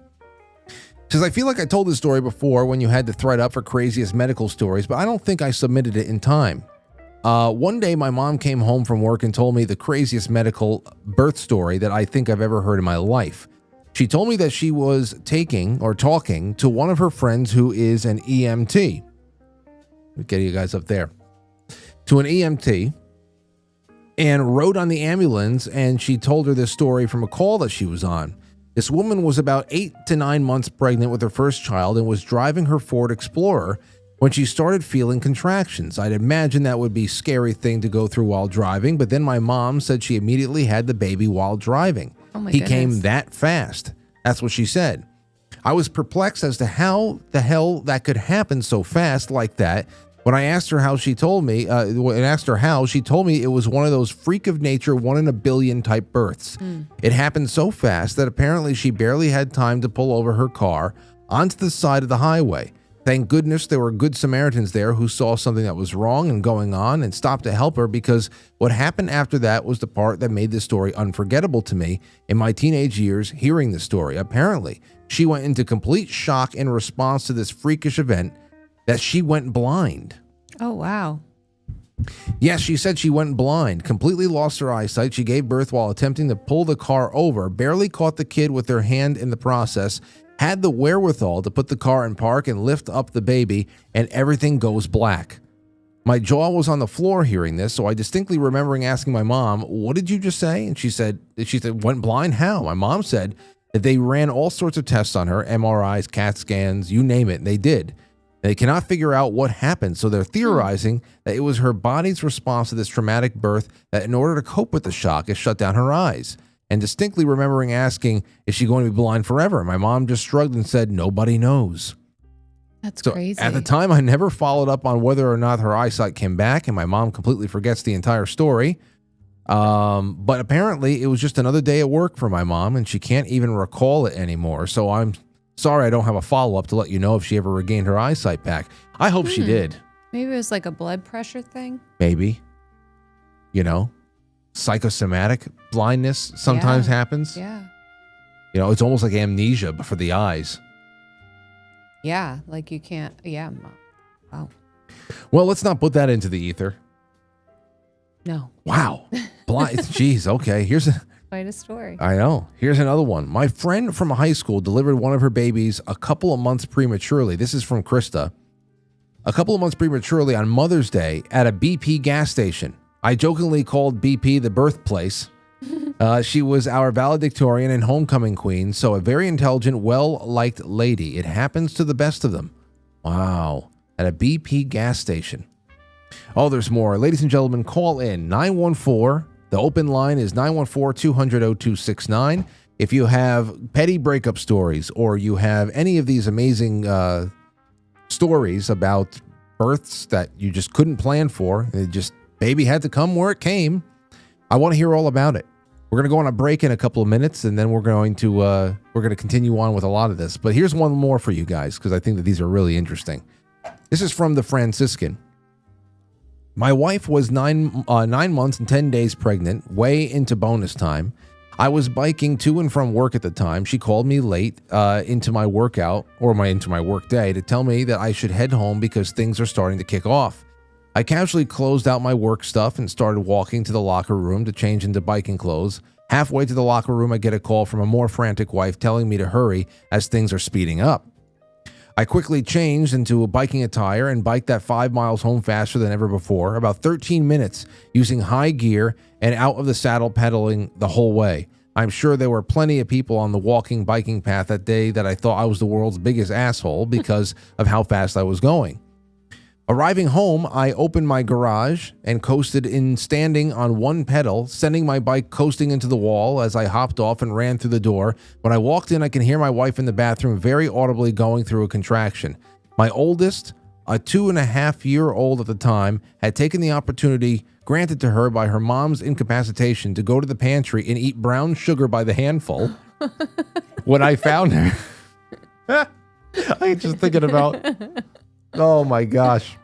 S1: Because I feel like I told this story before when you had the thread up for craziest medical stories, but I don't think I submitted it in time. One day, my mom came home from work and told me the craziest medical birth story that I think I've ever heard in my life. She told me that she was talking to one of her friends who is an EMT. Let me get you guys up there. To an EMT, and rode on the ambulance, and she told her this story from a call that she was on. This woman was about 8 to 9 months pregnant with her first child and was driving her Ford Explorer when she started feeling contractions. I'd imagine that would be a scary thing to go through while driving, but then my mom said she immediately had the baby while driving.
S4: Oh my
S1: He
S4: goodness.
S1: came that fast. That's what she said. I was perplexed as to how the hell that could happen so fast like that. When I asked her how, she told me it was one of those freak of nature, 1 in a billion type births. It happened so fast that apparently she barely had time to pull over her car onto the side of the highway. Thank goodness there were good Samaritans there who saw something that was wrong and going on and stopped to help her, because what happened after that was the part that made this story unforgettable to me in my teenage years hearing the story. Apparently, she went into complete shock in response to this freakish event that she went blind.
S4: Oh, wow.
S1: Yes, she said she went blind, completely lost her eyesight. She gave birth while attempting to pull the car over, barely caught the kid with her hand in the process, had the wherewithal to put the car in park and lift up the baby, and everything goes black. My jaw was on the floor hearing this, so I distinctly remembering asking my mom, "What did you just say?" And she said, "Went blind? How?" My mom said that they ran all sorts of tests on her, MRIs, CAT scans, you name it, and they did. They cannot figure out what happened, so they're theorizing that it was her body's response to this traumatic birth that, in order to cope with the shock, it shut down her eyes. And distinctly remembering asking, "Is she going to be blind forever?" My mom just shrugged and said, "Nobody knows."
S4: That's
S1: So
S4: crazy.
S1: at the time, I never followed up on whether or not her eyesight came back, and my mom completely forgets the entire story. But apparently, it was just another day at work for my mom, and she can't even recall it anymore. So I'm sorry I don't have a follow-up to let you know if she ever regained her eyesight back. I hope she did.
S4: Maybe it was like a blood pressure thing.
S1: Maybe. You know, psychosomatic blindness sometimes happens.
S4: Yeah.
S1: You know, it's almost like amnesia, but for the eyes.
S4: Yeah. Like you can't. Yeah. Wow.
S1: Well, let's not put that into the ether.
S4: No.
S1: Wow. Blind. Jeez. Okay. Here's
S4: Quite a story.
S1: I know. Here's another one. My friend from high school delivered one of her babies a couple of months prematurely. This is from Krista. A couple of months prematurely on Mother's Day at a BP gas station. I jokingly called BP the birthplace. She was our valedictorian and homecoming queen, so a very intelligent, well-liked lady. It happens to the best of them. Wow. At a BP gas station. Oh, there's more. Ladies and gentlemen, call in 914. The open line is 914-200-0269. If you have petty breakup stories or you have any of these amazing stories about births that you just couldn't plan for, baby had to come where it came, I want to hear all about it. We're going to go on a break in a couple of minutes, and then we're going to continue on with a lot of this. But here's one more for you guys, because I think that these are really interesting. This is from the Franciscan. My wife was 9 months and 10 days pregnant, way into bonus time. I was biking to and from work at the time. She called me late into my work day to tell me that I should head home because things are starting to kick off. I casually closed out my work stuff and started walking to the locker room to change into biking clothes. Halfway to the locker room, I get a call from a more frantic wife telling me to hurry as things are speeding up. I quickly changed into a biking attire and biked that 5 miles home faster than ever before, about 13 minutes using high gear and out of the saddle pedaling the whole way. I'm sure there were plenty of people on the walking biking path that day that I thought I was the world's biggest asshole because of how fast I was going. Arriving home, I opened my garage and coasted in standing on one pedal, sending my bike coasting into the wall as I hopped off and ran through the door. When I walked in, I can hear my wife in the bathroom very audibly going through a contraction. My oldest, a 2.5-year-old at the time, had taken the opportunity granted to her by her mom's incapacitation to go to the pantry and eat brown sugar by the handful. When I found her, I just thinking about, oh my gosh.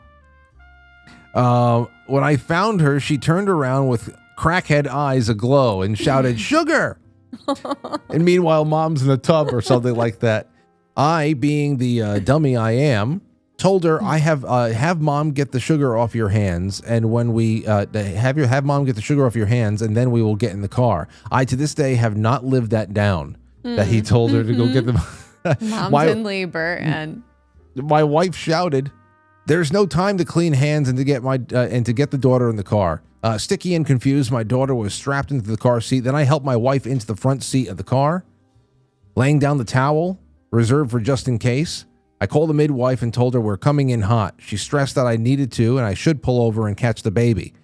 S1: When I found her, she turned around with crackhead eyes aglow and shouted, "Sugar!" And meanwhile, mom's in a tub or something like that. I, being the dummy I am, told her, "I have mom get the sugar off your hands, and when we have mom get the sugar off your hands, and then we will get in the car." I to this day have not lived that down. That he told her to go get them.
S4: Mom's in labor, and
S1: my wife shouted, "There's no time to clean hands and to get the daughter in the car." Sticky and confused, my daughter was strapped into the car seat. Then I helped my wife into the front seat of the car, laying down the towel reserved for just in case. I called the midwife and told her we're coming in hot. She stressed that I needed to and I should pull over and catch the baby.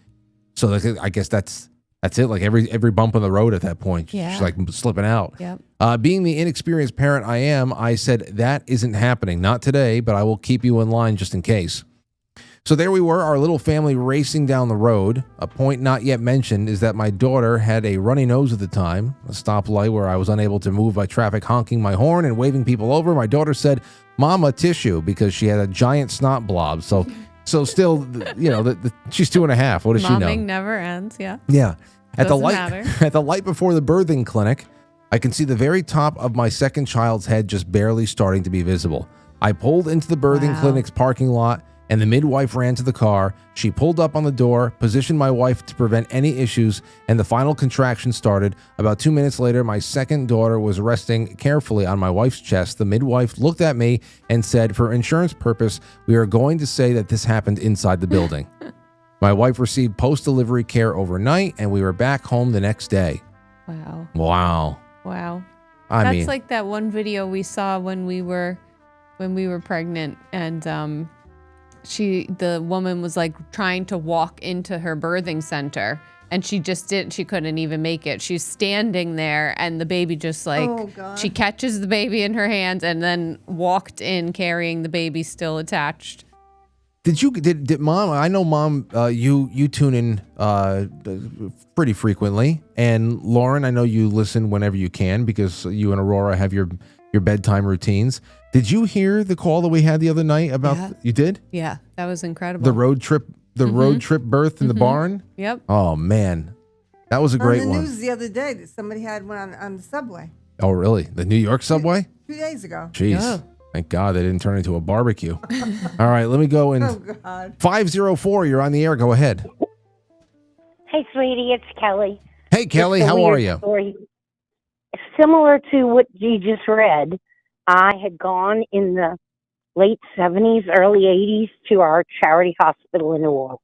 S1: So I guess that's it. Like every bump on the road at that point, she's like slipping out.
S4: Yep.
S1: Being the inexperienced parent I am, I said, "That isn't happening. Not today, but I will keep you in line just in case." So there we were, our little family racing down the road. A point not yet mentioned is that my daughter had a runny nose at the time, a stoplight where I was unable to move by traffic, honking my horn and waving people over. My daughter said, "Mama, tissue," because she had a giant snot blob. So still, she's 2.5. What does she know?
S4: Momming never ends. Yeah.
S1: Yeah. At the
S4: Doesn't
S1: at the light before the birthing clinic, I can see the very top of my second child's head just barely starting to be visible. I pulled into the birthing clinic's parking lot, and the midwife ran to the car. She pulled up on the door, positioned my wife to prevent any issues, and the final contraction started. About 2 minutes later, my second daughter was resting carefully on my wife's chest. The midwife looked at me and said, "For insurance purpose, we are going to say that this happened inside the building." My wife received post-delivery care overnight, and we were back home the next day.
S4: Wow.
S1: Wow.
S4: That's like that one video we saw when we were pregnant, and the woman was like trying to walk into her birthing center, and she couldn't even make it. She's standing there, and the baby just like,
S3: Oh, God.
S4: she catches the baby in her hands and then walked in carrying the baby still attached.
S1: Did mom? I know mom. You tune in pretty frequently, and Lauren, I know you listen whenever you can because you and Aurora have your bedtime routines. Did you hear the call that we had the other night about? You did?
S4: Yeah, that was incredible.
S1: The road trip birth in the barn.
S4: Yep.
S1: Oh man, that was a great
S3: on the
S1: one.
S3: news the other day that somebody had one on the subway
S1: Oh really? The New York subway?
S3: 2 days ago.
S1: Jeez.
S4: Yeah.
S1: Thank God they didn't turn into a barbecue. All right, let me go in.
S3: Oh God.
S1: 504, you're on the air. Go ahead.
S11: Hey, sweetie, it's Kelly.
S1: Hey, Kelly,
S11: Just a
S1: how are
S11: weird
S1: you?
S11: Story. Similar to what you just read, I had gone in the late 70s, early 80s to our charity hospital in New Orleans.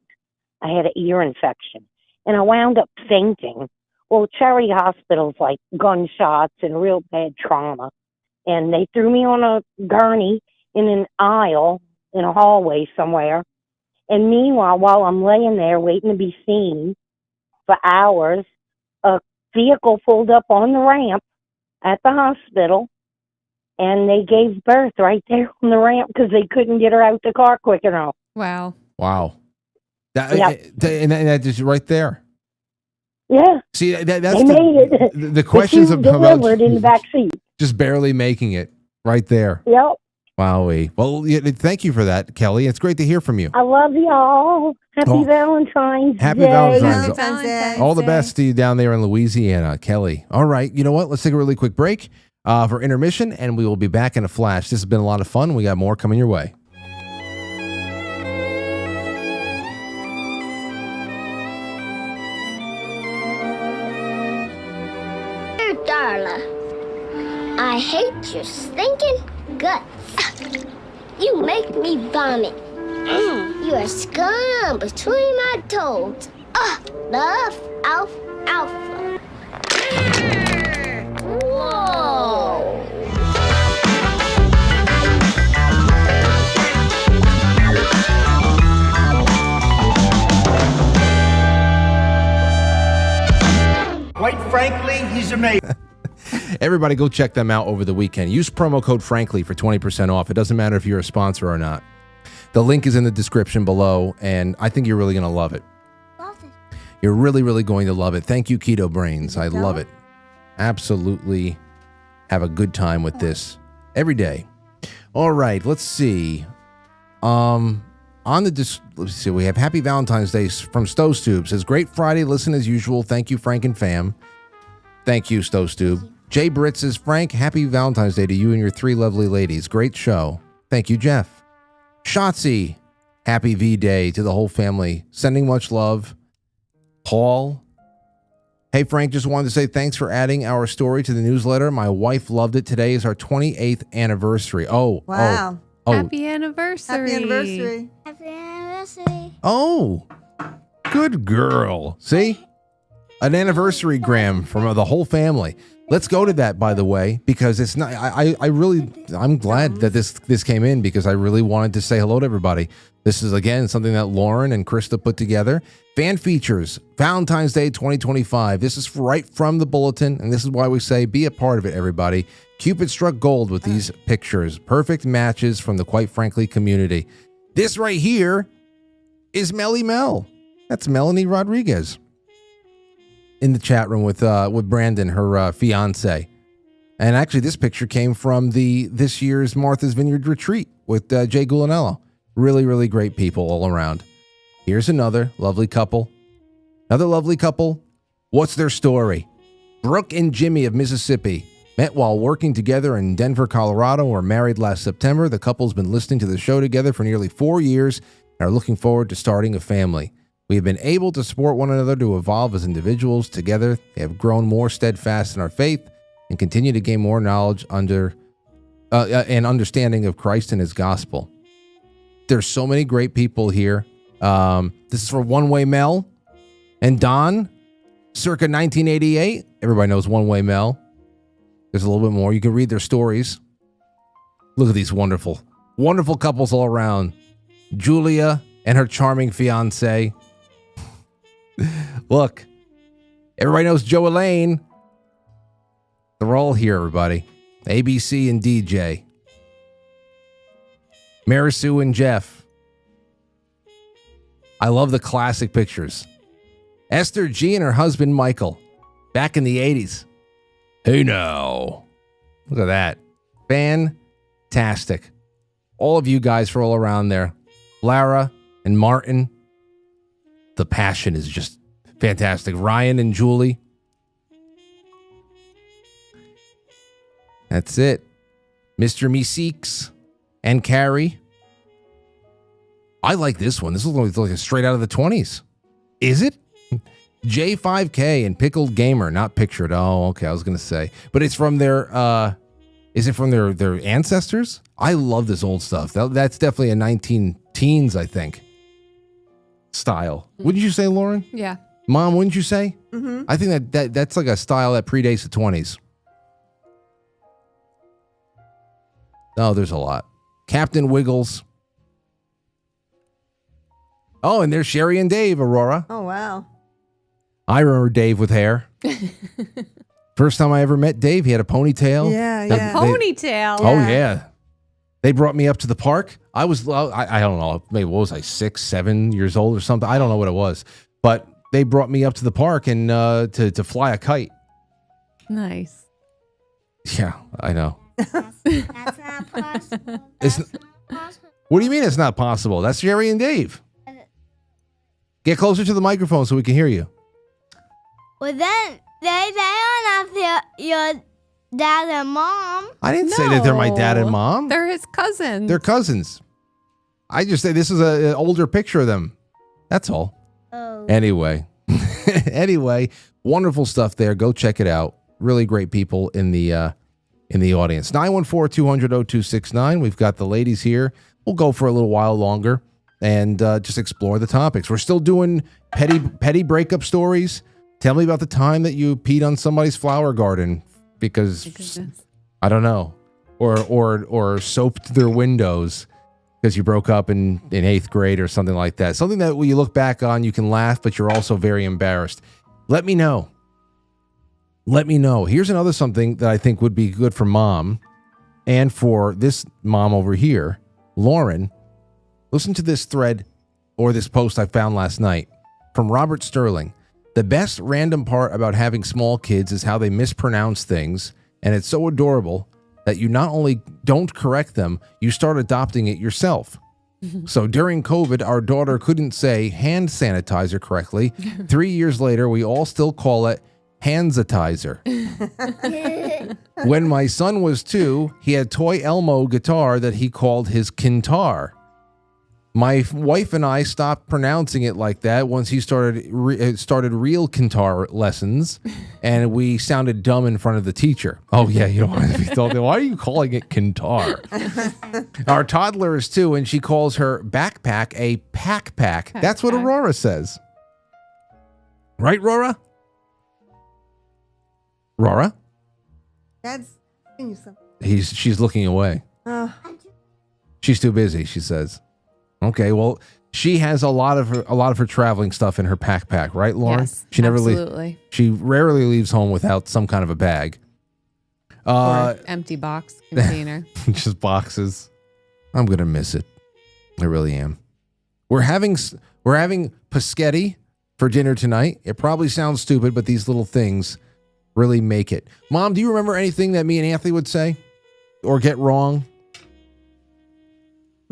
S11: I had an ear infection, and I wound up fainting. Well, charity hospitals like gunshots and real bad trauma. And they threw me on a gurney in an aisle in a hallway somewhere. And meanwhile, while I'm laying there waiting to be seen for hours, a vehicle pulled up on the ramp at the hospital, and they gave birth right there on the ramp because they couldn't get her out the car quick enough.
S4: Wow.
S1: Wow. That,
S11: Yep.
S1: and that is right there.
S11: Yeah.
S1: See, that's
S11: They made it.
S1: the questions
S11: She
S1: about
S11: delivered in the back seat.
S1: just barely making it right there.
S11: Yep.
S1: Wowee. Well, thank you for that, Kelly. It's great to hear from you.
S11: I love y'all. Happy
S1: Oh.
S11: Valentine's
S1: Happy
S11: Day.
S1: Valentine's.
S3: Valentine's Day.
S1: All the best to you down there in Louisiana, Kelly. All right. You know what? Let's take a really quick break for intermission, and we will be back in a flash. This has been a lot of fun. We got more coming your way.
S2: Dear Darla, I hate your stinking guts. You make me vomit. You are scum between my toes. The alpha. Whoa.
S12: Quite frankly, he's amazing.
S1: Everybody go check them out over the weekend. Use promo code Frankly for 20% off. It doesn't matter if you're a sponsor or not. The link is in the description below, and I think you're really going to love it. You're really, really going to love it. Thank you, Keto Brainz. I love it. Absolutely have a good time with this every day. All right, let's see. Let's see. We have Happy Valentine's Day from Stove's Tube. Says, great Friday. Listen as usual. Thank you, Frank and fam. Thank you, Stove's Tube. Jay Britt says, Frank, happy Valentine's Day to you and your three lovely ladies. Great show. Thank you, Jeff. Shotzi, happy V-Day to the whole family. Sending much love. Paul. Hey, Frank, just wanted to say thanks for adding our story to the newsletter. My wife loved it. Today is our 28th anniversary.
S3: Wow.
S4: Happy anniversary.
S3: Happy anniversary.
S2: Happy anniversary.
S1: Oh, good girl. See? An anniversary gram from the whole family. Let's go to that, by the way, because it's not. I'm glad that this came in because I really wanted to say hello to everybody. This is again something that Lauren and Krista put together. Fan features, Valentine's Day 2025. This is right from the bulletin, and this is why we say be a part of it, everybody. Cupid struck gold with these pictures. Perfect matches from the Quite Frankly community. This right here is Melly Mel. That's Melanie Rodriguez. In the chat room with Brandon, her fiance. And actually, this picture came from this year's Martha's Vineyard retreat with Jay Gulanello. Really, really great people all around. Here's another lovely couple. Another lovely couple. What's their story? Brooke and Jimmy of Mississippi met while working together in Denver, Colorado, were married last September. The couple's been listening to the show together for nearly 4 years and are looking forward to starting a family. We have been able to support one another to evolve as individuals. Together, they have grown more steadfast in our faith and continue to gain more knowledge and understanding of Christ and his gospel. There's so many great people here. This is for One Way Mel and Don, circa 1988. Everybody knows One Way Mel. There's a little bit more. You can read their stories. Look at these wonderful, wonderful couples all around. Julia and her charming fiance. Look, Everybody knows Joe Elaine. They're all here, everybody. ABC and DJ. Marisu and Jeff. I love the classic pictures. Esther G and her husband Michael. Back in the 80s. Hey now. Look at that. Fantastic. All of you guys are all around there. Lara and Martin. The passion is just fantastic. Ryan and Julie. That's it. Mr. Meeseeks and Carrie. I like this one. This looks like straight out of the 20s. Is it? J5K and Pickled Gamer. Not pictured. Oh, okay. I was going to say. But it's from their... is it from their ancestors? I love this old stuff. That's definitely a 19-teens, I think, style. Wouldn't you say, Lauren?
S4: Yeah.
S1: Mom, wouldn't you say?
S3: Mm-hmm.
S1: I think that's like a style that predates the 20s. Oh, there's a lot. Captain Wiggles. Oh, and there's Sherry and Dave, Aurora.
S3: Oh, wow.
S1: I remember Dave with hair. First time I ever met Dave, he had a ponytail.
S3: Yeah,
S4: The
S3: yeah.
S4: ponytail.
S1: Oh, yeah. They brought me up to the park. I was, I don't know, maybe what was I, 6, 7 years old or something? I don't know what it was. But they brought me up to the park and to fly a kite.
S4: Nice.
S1: Yeah, I know.
S2: That's not possible.
S1: It's
S2: That's not possible.
S1: What do you mean it's not possible? That's Jerry and Dave. Get closer to the microphone so we can hear you.
S2: Well, then they don't have your dad and mom.
S1: I didn't say that they're my dad and mom.
S4: They're his cousins.
S1: They're cousins. I just say this is an older picture of them. That's all.
S2: Oh.
S1: Anyway, wonderful stuff there. Go check it out. Really great people in the audience. 914-200-0269. We've got the ladies here. We'll go for a little while longer and just explore the topics. We're still doing petty breakup stories. Tell me about the time that you peed on somebody's flower garden because I don't know, or soaped their windows because you broke up in 8th grade or something like that. Something that when you look back on, you can laugh, but you're also very embarrassed. Let me know. Here's another something that I think would be good for mom and for this mom over here, Lauren. Listen to this thread or this post I found last night from Robert Sterling. The best random part about having small kids is how they mispronounce things, and it's so adorable that you not only don't correct them, you start adopting it yourself. So during COVID, our daughter couldn't say hand sanitizer correctly. 3 years later, we all still call it handsitizer. When my son was 2, he had toy Elmo guitar that he called his kintar. My wife and I stopped pronouncing it like that once he started real kintar lessons, and we sounded dumb in front of the teacher. Oh yeah, you don't want to be told, why are you calling it kintar? Our toddler is 2, and she calls her backpack a pack. That's what Aurora says. Right, Rora? Rora?
S3: Dad's asking you something.
S1: She's looking away. She's too busy, she says. Okay, well, she has a lot of her traveling stuff in her pack, right, Lauren?
S4: Yes,
S1: she never
S4: absolutely.
S1: She rarely leaves home without some kind of a bag.
S4: Or empty box container.
S1: Just boxes. I'm gonna miss it. I really am. We're having paschetti for dinner tonight. It probably sounds stupid, but these little things really make it. Mom, do you remember anything that me and Anthony would say or get wrong?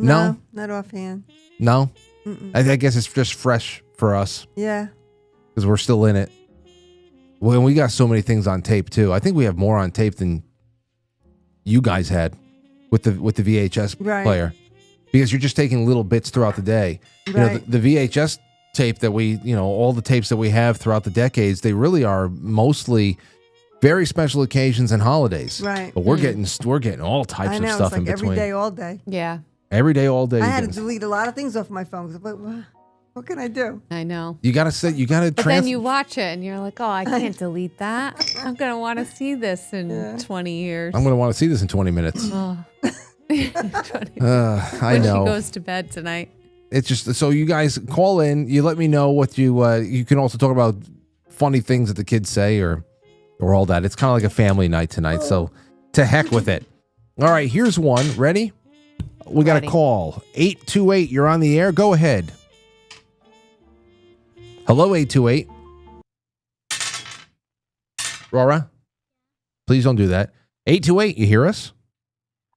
S1: No?
S3: Not offhand.
S1: No? I guess it's just fresh for us.
S3: Yeah.
S1: Because we're still in it. Well, and we got so many things on tape, too. I think we have more on tape than you guys had with the VHS player. Because you're just taking little bits throughout the day. You know, the VHS tape that all the tapes that we have throughout the decades, they really are mostly very special occasions and holidays.
S3: Right.
S1: But we're getting all types of stuff
S3: it's like
S1: in between.
S3: every day, all day.
S4: Yeah.
S1: Every day, all day.
S3: I had to delete a lot of things off my phone. But what can I do?
S4: I know.
S1: You gotta
S4: But then you watch it and you're like, oh, I can't delete that. I'm gonna want to see this in 20 years.
S1: I'm gonna want to see this in 20 minutes.
S4: Oh.
S1: I know.
S4: When she goes to bed tonight.
S1: It's just so you guys call in. You let me know what you can also talk about funny things that the kids say or all that. It's kind of like a family night tonight. So to heck with it. All right, here's one. Ready? We got a call. 828, you're on the air. Go ahead. Hello, 828. Rora, please don't do that. 828, you hear us?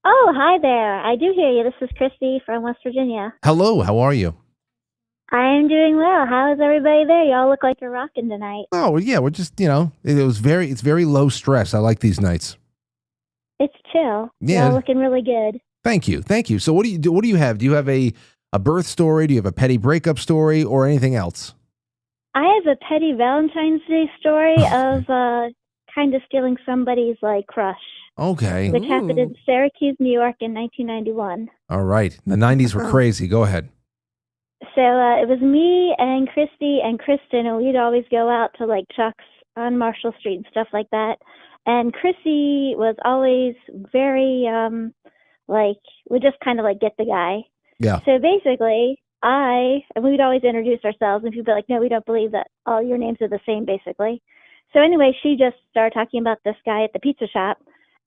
S13: Oh, hi there. I do hear you. This is Christy from West Virginia.
S1: Hello, how are you?
S13: I am doing well. How is everybody there? Y'all look like you're rocking tonight.
S1: Oh, yeah, we're just, it's very low stress. I like these nights.
S13: It's chill.
S1: Yeah.
S13: Y'all looking really good.
S1: Thank you. So what do you do? What do you have? Do you have a birth story? Do you have a petty breakup story or anything else?
S13: I have a petty Valentine's Day story of kind of stealing somebody's crush.
S1: Okay.
S13: Which happened in Syracuse, New York in 1991.
S1: All right. The 90s were crazy. Go ahead.
S13: So it was me and Christy and Kristen, and we'd always go out to Chuck's on Marshall Street and stuff like that. And Chrissy was always very, would just kind of get the guy.
S1: Yeah.
S13: So basically, and we'd always introduce ourselves, and people would be like, no, we don't believe that all your names are the same, basically. So anyway, she just started talking about this guy at the pizza shop,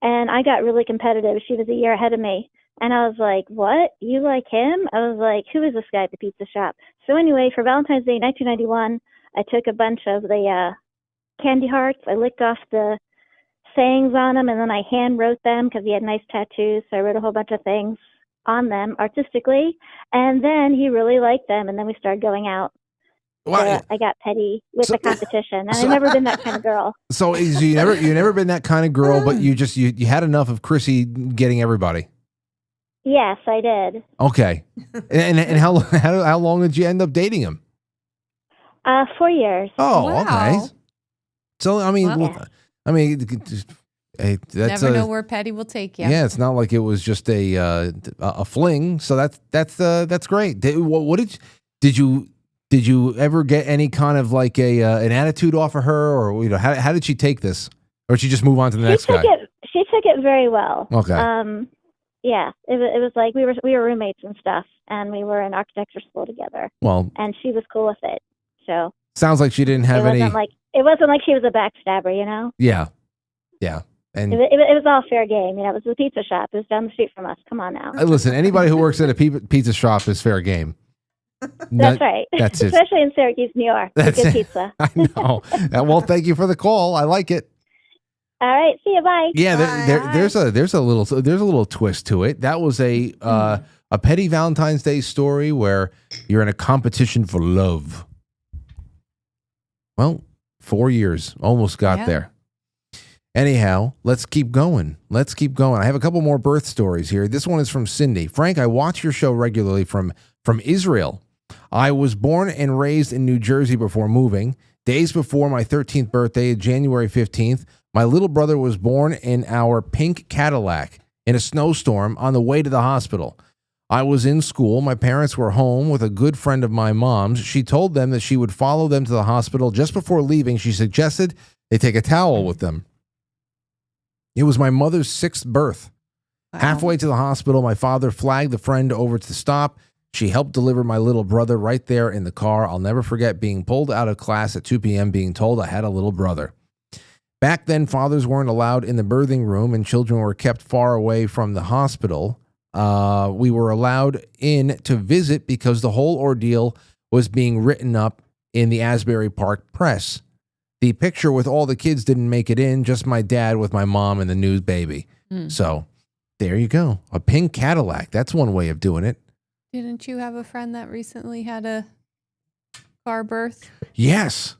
S13: and I got really competitive. She was a year ahead of me. And I was like, what? You like him? I was like, who is this guy at the pizza shop? So anyway, for Valentine's Day 1991, I took a bunch of the candy hearts. I licked off the sayings on them, and then I hand wrote them because he had nice tattoos. So I wrote a whole bunch of things on them artistically. And then he really liked them, and then we started going out.
S1: Why?
S13: So I got petty with the competition, and I've never been that kind of girl.
S1: So you never been that kind of girl, but you had enough of Chrissy getting everybody.
S13: Yes, I did.
S1: Okay. And how long did you end up dating him?
S13: 4 years.
S1: Oh,
S4: Wow.
S1: okay. So hey, that's
S4: Never know where petty will take you.
S1: Yeah, it's not like it was just a fling. So that's great. Did you ever get any kind of an attitude off of her, or how did she take this, or did she just move on to the next guy?
S13: She took it very well.
S1: Okay.
S13: Yeah, it was like we were roommates and stuff, and we were in architecture school together.
S1: Well,
S13: and she was cool with it. So
S1: sounds like she didn't have any.
S13: It wasn't like she was a backstabber, you know.
S1: Yeah. And
S13: it was all fair game. It was the pizza shop. It was down the street from us. Come on now.
S1: Listen, anybody who works at a pizza shop is fair game.
S13: That's right.
S1: That's it.
S13: Especially in Syracuse, New York.
S1: That's
S13: Good
S1: it.
S13: pizza.
S1: I know. Well, thank you for the call. I like it.
S13: All right. See you. Bye.
S1: Yeah, there's a little twist to it. That was a petty Valentine's Day story where you're in a competition for love. Well, 4 years, almost got there. Anyhow, let's keep going. I have a couple more birth stories here. This one is from Cindy. Frank, I watch your show regularly from Israel. I was born and raised in New Jersey before moving. Days before my 13th birthday, January 15th, my little brother was born in our pink Cadillac in a snowstorm on the way to the hospital. I was in school. My parents were home with a good friend of my mom's. She told them that she would follow them to the hospital. Just before leaving, she suggested they take a towel with them. It was my mother's 6th birth. Wow. Halfway to the hospital, my father flagged the friend over to stop. She helped deliver my little brother right there in the car. I'll never forget being pulled out of class at 2 p.m. being told I had a little brother. Back then, fathers weren't allowed in the birthing room and children were kept far away from the hospital. We were allowed in to visit because the whole ordeal was being written up in the Asbury Park Press. The picture with all the kids didn't make it in, just my dad with my mom and the new baby. So there you go. A pink Cadillac. That's one way of doing it.
S4: Didn't you have a friend that recently had a car birth?
S1: Yes.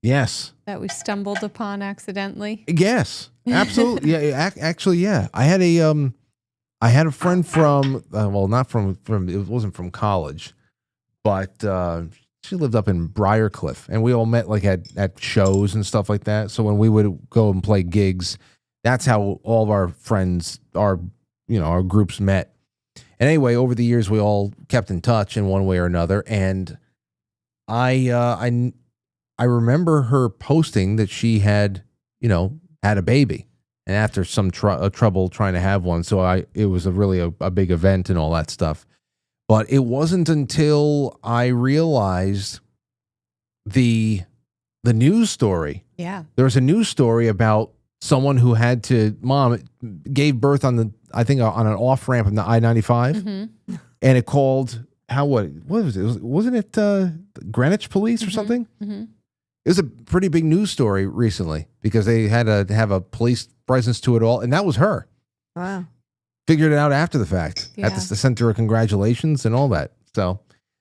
S4: That we stumbled upon accidentally?
S1: Yes, absolutely. Yeah, actually, yeah. I had a friend from, not from, it wasn't from college, but she lived up in Briarcliff, and we all met at shows and stuff like that. So when we would go and play gigs, that's how all of our friends, our groups met. And anyway, over the years, we all kept in touch in one way or another. And I remember her posting that she had a baby, and after some trouble trying to have one. So it was really a big event and all that stuff. But it wasn't until I realized the the news story.
S4: Yeah.
S1: There was a news story about someone who had to, mom gave birth on on an off ramp on the I-95, and it called, what was it? Wasn't it Greenwich police or something?
S4: Mm-hmm.
S1: It was a pretty big news story recently because they had to have a police presence to it all, and that was her.
S3: Wow.
S1: Figured it out after the fact.
S4: Yeah.
S1: At the center of congratulations and all that. So,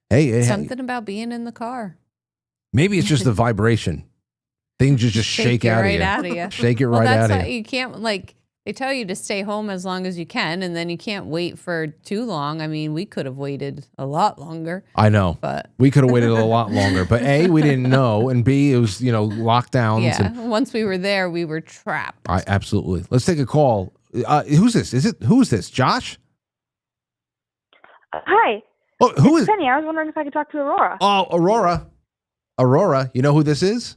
S1: hey,
S4: Something about being in the car.
S1: maybe it's just the vibration. Things just shake
S4: it
S1: out
S4: right
S1: of you.
S4: out of you.
S1: Shake it
S4: Well,
S1: right
S4: that's
S1: out
S4: why
S1: of you.
S4: you can't, like, they tell you to stay home as long as you can, and then you can't wait for too long. I mean, we could have waited a lot longer.
S1: I know.
S4: But
S1: we could have waited a lot longer. But A, we didn't know. And B, it was, lockdowns.
S4: yeah,
S1: And
S4: once we were there, we were trapped.
S1: absolutely. Let's take a call. Who's this? Who's this? Josh?
S14: Hi.
S1: Oh, who is
S14: Penny? I was wondering if I could talk to Aurora.
S1: Oh, Aurora. Aurora, you know who this is?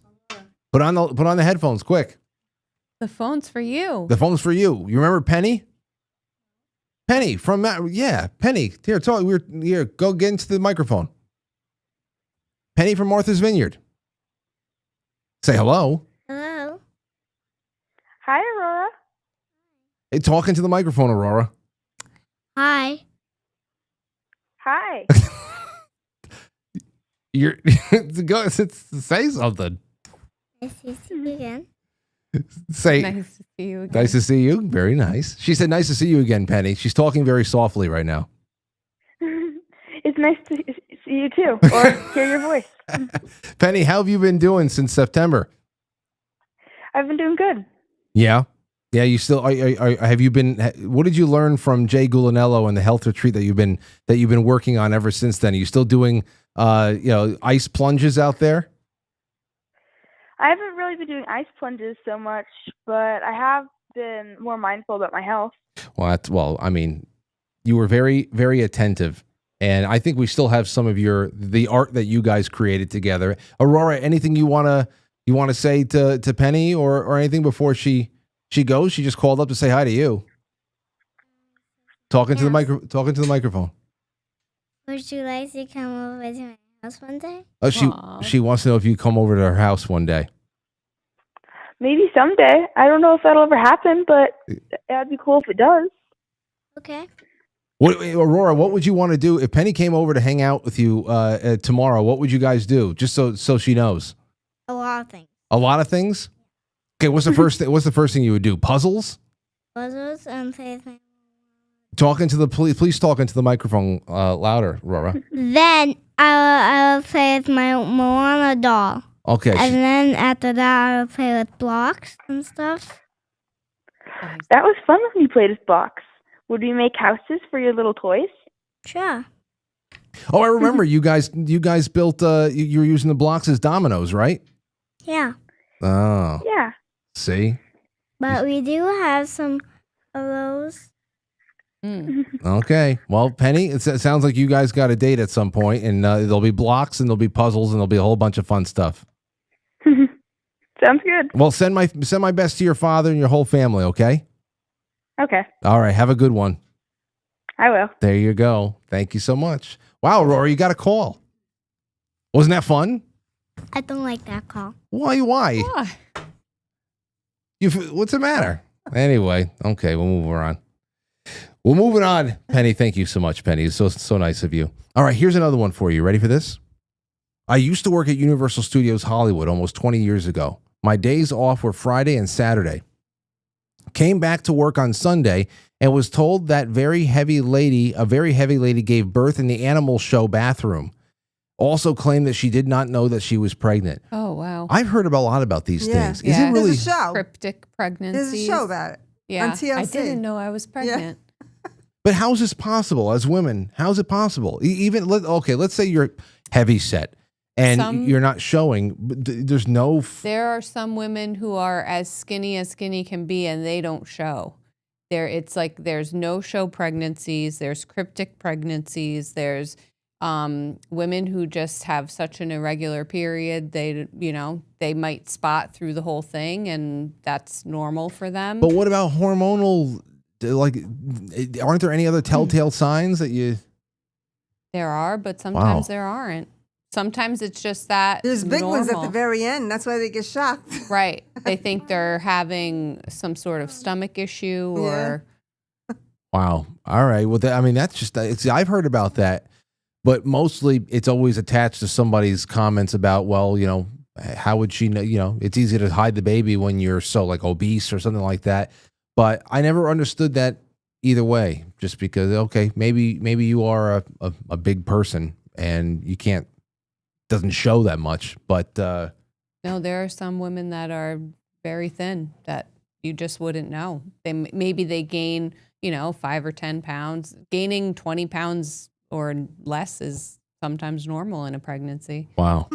S1: Put on the headphones, quick.
S4: The phone's for you.
S1: The phone's for you. You remember Penny? Penny from Penny. Here, go get into the microphone. Penny from Martha's Vineyard. Say hello.
S2: Hello.
S14: Hi, Aurora.
S1: Hey, talk into the microphone, Aurora.
S2: Hi.
S14: Hi.
S1: You're go say something.
S2: Nice to see you again.
S1: Say
S4: Nice to see you again.
S1: nice to see you. Very nice. She said nice to see you again, Penny. She's talking very softly right now.
S14: It's nice to see you too, or hear your voice.
S1: Penny, how have you been doing since September?
S14: I've been doing good.
S1: Yeah. Yeah, you still have you been what did you learn from Jay Gulanello and the health retreat that you've been working on ever since then? Are you still doing ice plunges out there?
S14: I haven't really been doing ice plunges so much, but I have been more mindful about my health.
S1: Well, I mean, you were very, very attentive. And I think we still have some of the art that you guys created together. Aurora, anything you wanna say to Penny or anything before she goes? She just called up to say hi to you. Talking to the microphone.
S2: Would you like to come over to my house one day?
S1: Oh, she wants to know if you come over to her house one day.
S14: Maybe someday. I don't know if that'll ever happen, but that'd be cool if it does.
S2: Okay.
S1: Aurora, what would you want to do if Penny came over to hang out with you tomorrow? What would you guys do? Just so she knows.
S2: A lot of things.
S1: A lot of things. Okay, what's the first thing you would do? Puzzles?
S2: Puzzles and play with my.
S1: Please talk into the microphone louder, Aurora.
S2: Then I will play with my Moana doll.
S1: Okay.
S2: And then after that, I will play with blocks and stuff.
S14: That was fun when you played with blocks. Would we make houses for your little toys?
S2: Sure.
S1: Oh, I remember you guys built you were using the blocks as dominoes, right?
S2: Yeah.
S1: Oh.
S14: Yeah.
S1: See?
S2: But we do have some of those.
S1: Okay. Well, Penny, it sounds like you guys got a date at some point, and there'll be blocks and there'll be puzzles and there'll be a whole bunch of fun stuff.
S14: Sounds good.
S1: Well, send my best to your father and your whole family, okay?
S14: Okay.
S1: All right. Have a good one.
S14: I will.
S1: There you go. Thank you so much. Wow, Aurora, you got a call. Wasn't that fun?
S2: I don't like that call.
S1: Why? What's the matter? Anyway, okay, we'll move on. We're moving on. Penny, thank you so much, Penny. It's so nice of you. All right, here's another one for you. Ready for this? I used to work at Universal Studios Hollywood almost 20 years ago. My days off were Friday and Saturday. Came back to work on Sunday and was told that a very heavy lady gave birth in the animal show bathroom. Also claimed that she did not know that she was pregnant.
S4: Oh, wow.
S1: I've heard a lot about these things. Is it really
S3: There's a show.
S4: Cryptic pregnancies?
S3: There's a show about it.
S4: Yeah.
S3: On TLC.
S4: I didn't know I was pregnant.
S1: But how is this possible as women? How is it possible? Let's say you're heavy set and you're not showing. There's no.
S4: There are some women who are as skinny can be, and they don't show. It's like there's no show pregnancies. There's cryptic pregnancies. There's women who just have such an irregular period. They might spot through the whole thing, and that's normal for them.
S1: But what about hormonal? Like, aren't there any other telltale signs that you?
S4: There are, but sometimes there aren't. Sometimes it's just that
S3: There's big ones at the
S4: normal.
S3: very end. That's why they get shocked.
S4: Right. They think they're having some sort of stomach issue or
S1: Wow. All right. Well, that's just, I've heard about that, but mostly it's always attached to somebody's comments about, well, how would she know, it's easy to hide the baby when you're so like obese or something like that. But I never understood that either way, just because, okay, maybe you are a big person and you doesn't show that much, but
S4: no, there are some women that are very thin that you just wouldn't know. Maybe they gain, 5 or 10 pounds. Gaining 20 pounds or less is sometimes normal in a pregnancy.
S1: wow.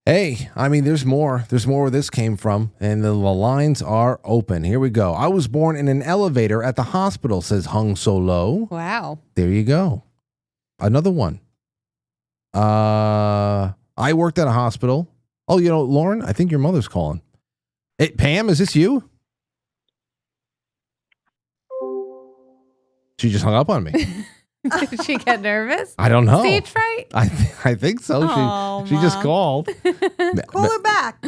S1: Hey, there's more. There's more where this came from, and the lines are open. Here we go. I was born in an elevator at the hospital, says Hung Solo.
S4: Wow.
S1: There you go. Another one. I worked at a hospital. Oh, Lauren, I think your mother's calling. Hey, Pam, is this you? She just hung up on me.
S4: Did she get nervous?
S1: I don't know.
S4: Stage fright?
S1: I think so.
S4: Oh,
S1: she just called.
S3: Call her back.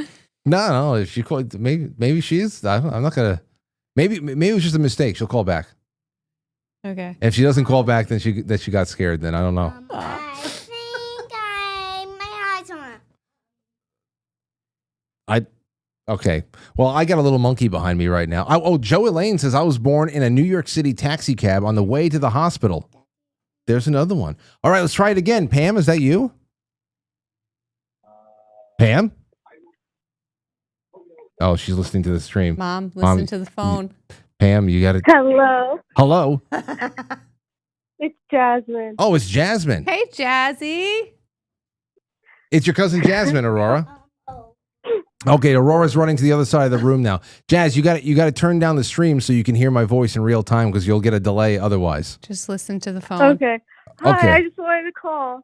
S1: No. If she called, maybe she is. I'm not gonna. Maybe it was just a mistake. She'll call back.
S4: Okay.
S1: If she doesn't call back, then she got scared. Then I don't know.
S2: I think my eyes on.
S1: Okay. Well, I got a little monkey behind me right now. Joe Elaine says I was born in a New York City taxi cab on the way to the hospital. There's another one. All right, let's try it again. Pam, is that you? Pam? Oh, she's listening to the stream.
S4: Mom, listen to the phone.
S1: Pam, you got to.
S15: Hello.
S1: Hello.
S15: It's Jasmine.
S1: Oh, it's Jasmine.
S4: Hey, Jazzy.
S1: It's your cousin Jasmine, Aurora. Okay, Aurora's running to the other side of the room now. Jazz, you got to turn down the stream so you can hear my voice in real time because you'll get a delay otherwise.
S4: Just listen to the phone.
S15: Okay. Hi,
S1: Okay.
S15: I just wanted to call.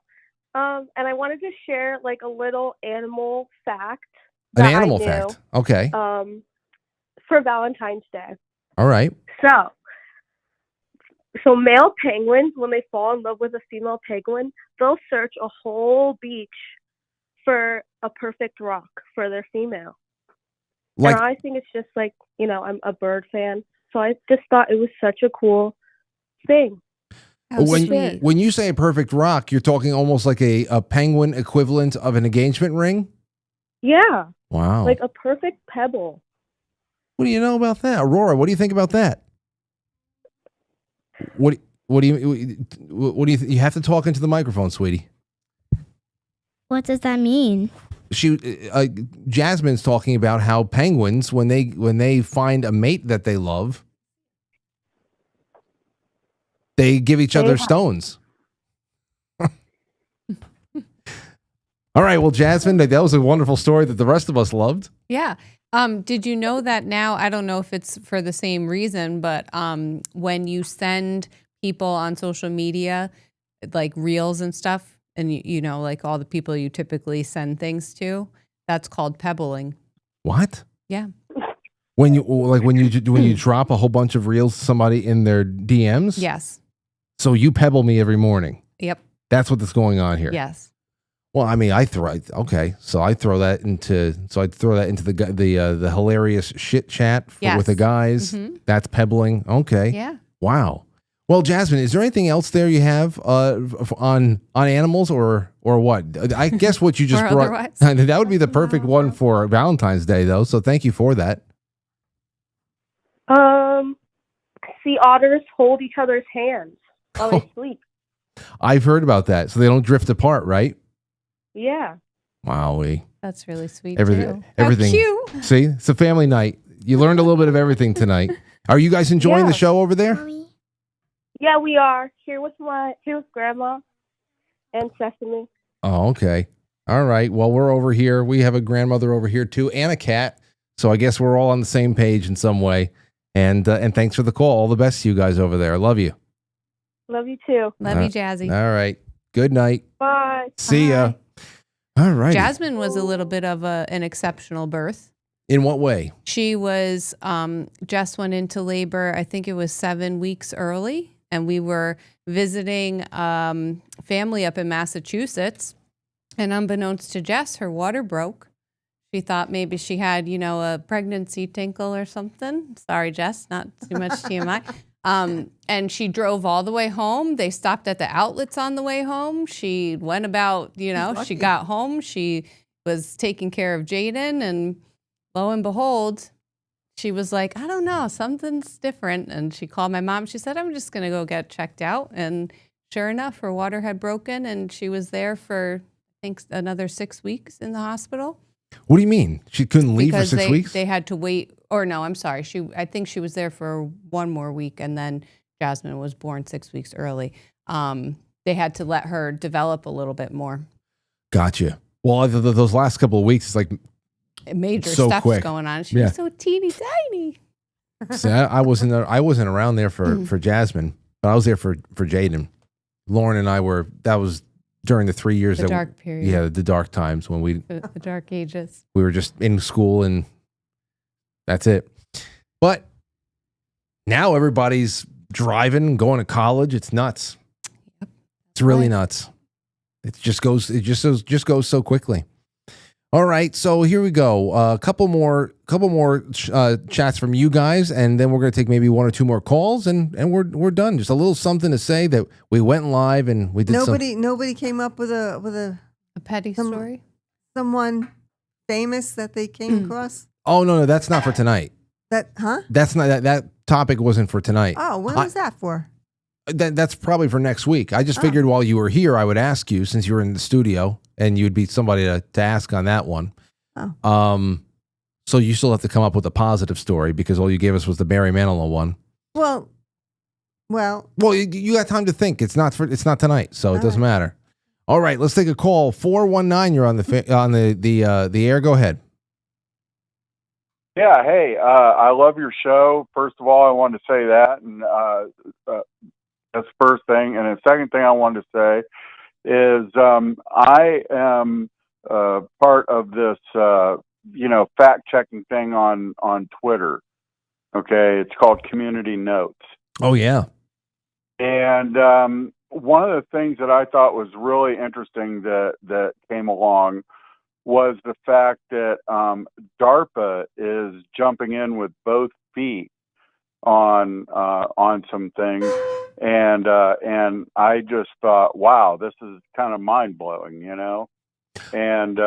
S15: And I wanted to share like a little animal fact.
S1: An
S15: that I
S1: animal
S15: knew,
S1: fact. Okay.
S15: For Valentine's Day.
S1: All right.
S15: So male penguins, when they fall in love with a female penguin, they'll search a whole beach for a perfect rock for their female.
S1: Like,
S15: and I think it's just like, I'm a bird fan. So I just thought it was such a cool thing.
S1: when you say a perfect rock, you're talking almost like a penguin equivalent of an engagement ring?
S15: Yeah.
S1: Wow.
S15: Like a perfect pebble.
S1: What do you know about that? Aurora, what do you think about that? What do you have to talk into the microphone, sweetie?
S2: What does that mean?
S1: Jasmine's talking about how penguins, when they find a mate that they love, they give each other stones. All right, well, Jasmine, that was a wonderful story that the rest of us loved.
S4: Yeah. Did you know that now, I don't know if it's for the same reason, but when you send people on social media, like reels and stuff, and like all the people you typically send things to, that's called pebbling.
S1: What?
S4: Yeah.
S1: When you drop a whole bunch of reels to somebody in their DMs?
S4: Yes.
S1: So you pebble me every morning.
S4: Yep.
S1: That's what's going on here.
S4: Yes.
S1: Well, I throw that into the hilarious shit chat with the guys.
S4: Mm-hmm.
S1: That's pebbling. Okay.
S4: Yeah.
S1: Wow. Well, Jasmine, is there anything else there you have on animals or what? I guess what you just
S4: Or
S1: brought
S4: otherwise.
S1: that would be the perfect one for Valentine's Day, though. So thank you for that.
S15: Sea otters hold each other's hands while they sleep.
S1: I've heard about that, so they don't drift apart, right?
S15: Yeah.
S1: Wowie.
S4: That's really sweet.
S1: Everything.
S4: How cute.
S1: See, it's a family night. You learned a little bit of everything tonight. Are you guys enjoying the show over there?
S15: Yeah, we are here with Grandma and Sesame.
S1: Oh, okay. All right. Well, we're over here. We have a grandmother over here too, and a cat. So I guess we're all on the same page in some way. And thanks for the call. All the best to you guys over there. Love you.
S15: Love you too.
S4: Love you, Jazzy.
S1: All right. Good night.
S15: Bye.
S1: See ya. All right.
S4: Jasmine was a little bit of an exceptional birth.
S1: In what way?
S4: She was, Jess went into labor, I think it was 7 weeks early. And we were visiting family up in Massachusetts. And unbeknownst to Jess, her water broke. She thought maybe she had, a pregnancy tinkle or something. Sorry, Jess, not too much TMI. And she drove all the way home. They stopped at the outlets on the way home. She went about, she got home. She was taking care of Jaden. And lo and behold, she was like, I don't know, something's different. And she called my mom. She said, I'm just going to go get checked out. And sure enough, her water had broken. And she was there for, I think, another 6 weeks in the hospital.
S1: What do you mean? She couldn't leave for 6 weeks?
S4: They had to wait. Or no, I'm sorry. I think she was there for 1 more week, and then Jasmine was born 6 weeks early. They had to let her develop a little bit more.
S1: Gotcha. Well, those last couple of weeks, it's like
S4: major
S1: so
S4: stuff's
S1: quick.
S4: going on. She was so teeny tiny.
S1: See, I wasn't around there for Jasmine, but I was there for Jaden. Lauren and I were. That was during the 3 years
S4: The dark period.
S1: Yeah, the dark times when
S4: the dark ages.
S1: We were just in school and that's it. But now everybody's driving, going to college. It's nuts. Yep. It's really nuts. It just goes so quickly. All right, so here we go. A couple more chats from you guys, and then we're going to take maybe 1 or 2 more calls, and we're done. Just a little something to say that we went live and we did.
S3: Nobody came up with a
S4: petty story.
S3: Someone famous that they came across.
S1: Oh no, that's not for tonight.
S3: That's
S1: not that topic wasn't for tonight.
S3: Oh, when was that for?
S1: That's probably for next week. I just figured while you were here, I would ask you since you were in the studio, and you'd be somebody to ask on that one.
S3: Oh.
S1: So you still have to come up with a positive story because all you gave us was the Barry Manilow one.
S3: Well,
S1: you got time to think. It's not tonight, so it doesn't matter. All right, let's take a call. 419, you're on the air. Go ahead.
S16: Yeah, hey, I love your show. First of all, I wanted to say that, and that's the first thing. And the second thing I wanted to say is I am part of this, fact-checking thing on Twitter. Okay, it's called Community Notes.
S1: Oh, yeah.
S16: And one of the things that I thought was really interesting that came along was the fact that DARPA is jumping in with both feet on some things, and I just thought, wow, this is kind of mind blowing, And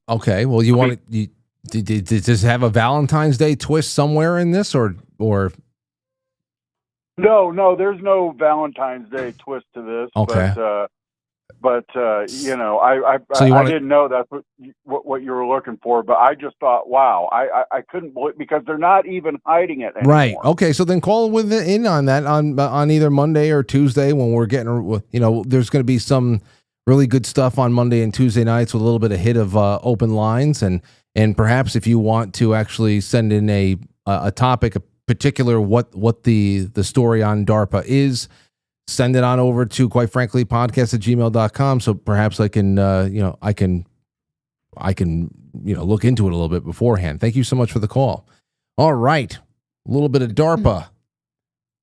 S1: okay, well, you want to did this have a Valentine's Day twist somewhere in this, or?
S16: No, there's no Valentine's Day twist to this.
S1: Okay.
S16: But I didn't know that's what you were looking for. But I just thought, wow, I couldn't believe, because they're not even hiding it anymore.
S1: Right. Okay. So then call in on that on either Monday or Tuesday when we're getting, there's going to be some really good stuff on Monday and Tuesday nights with a little bit of hit of open lines, and perhaps if you want to actually send in a topic, a particular what the story on DARPA is. Send it on over to Quite Frankly podcast@gmail.com. So perhaps I can look into it a little bit beforehand. Thank you so much for the call. All right. A little bit of DARPA.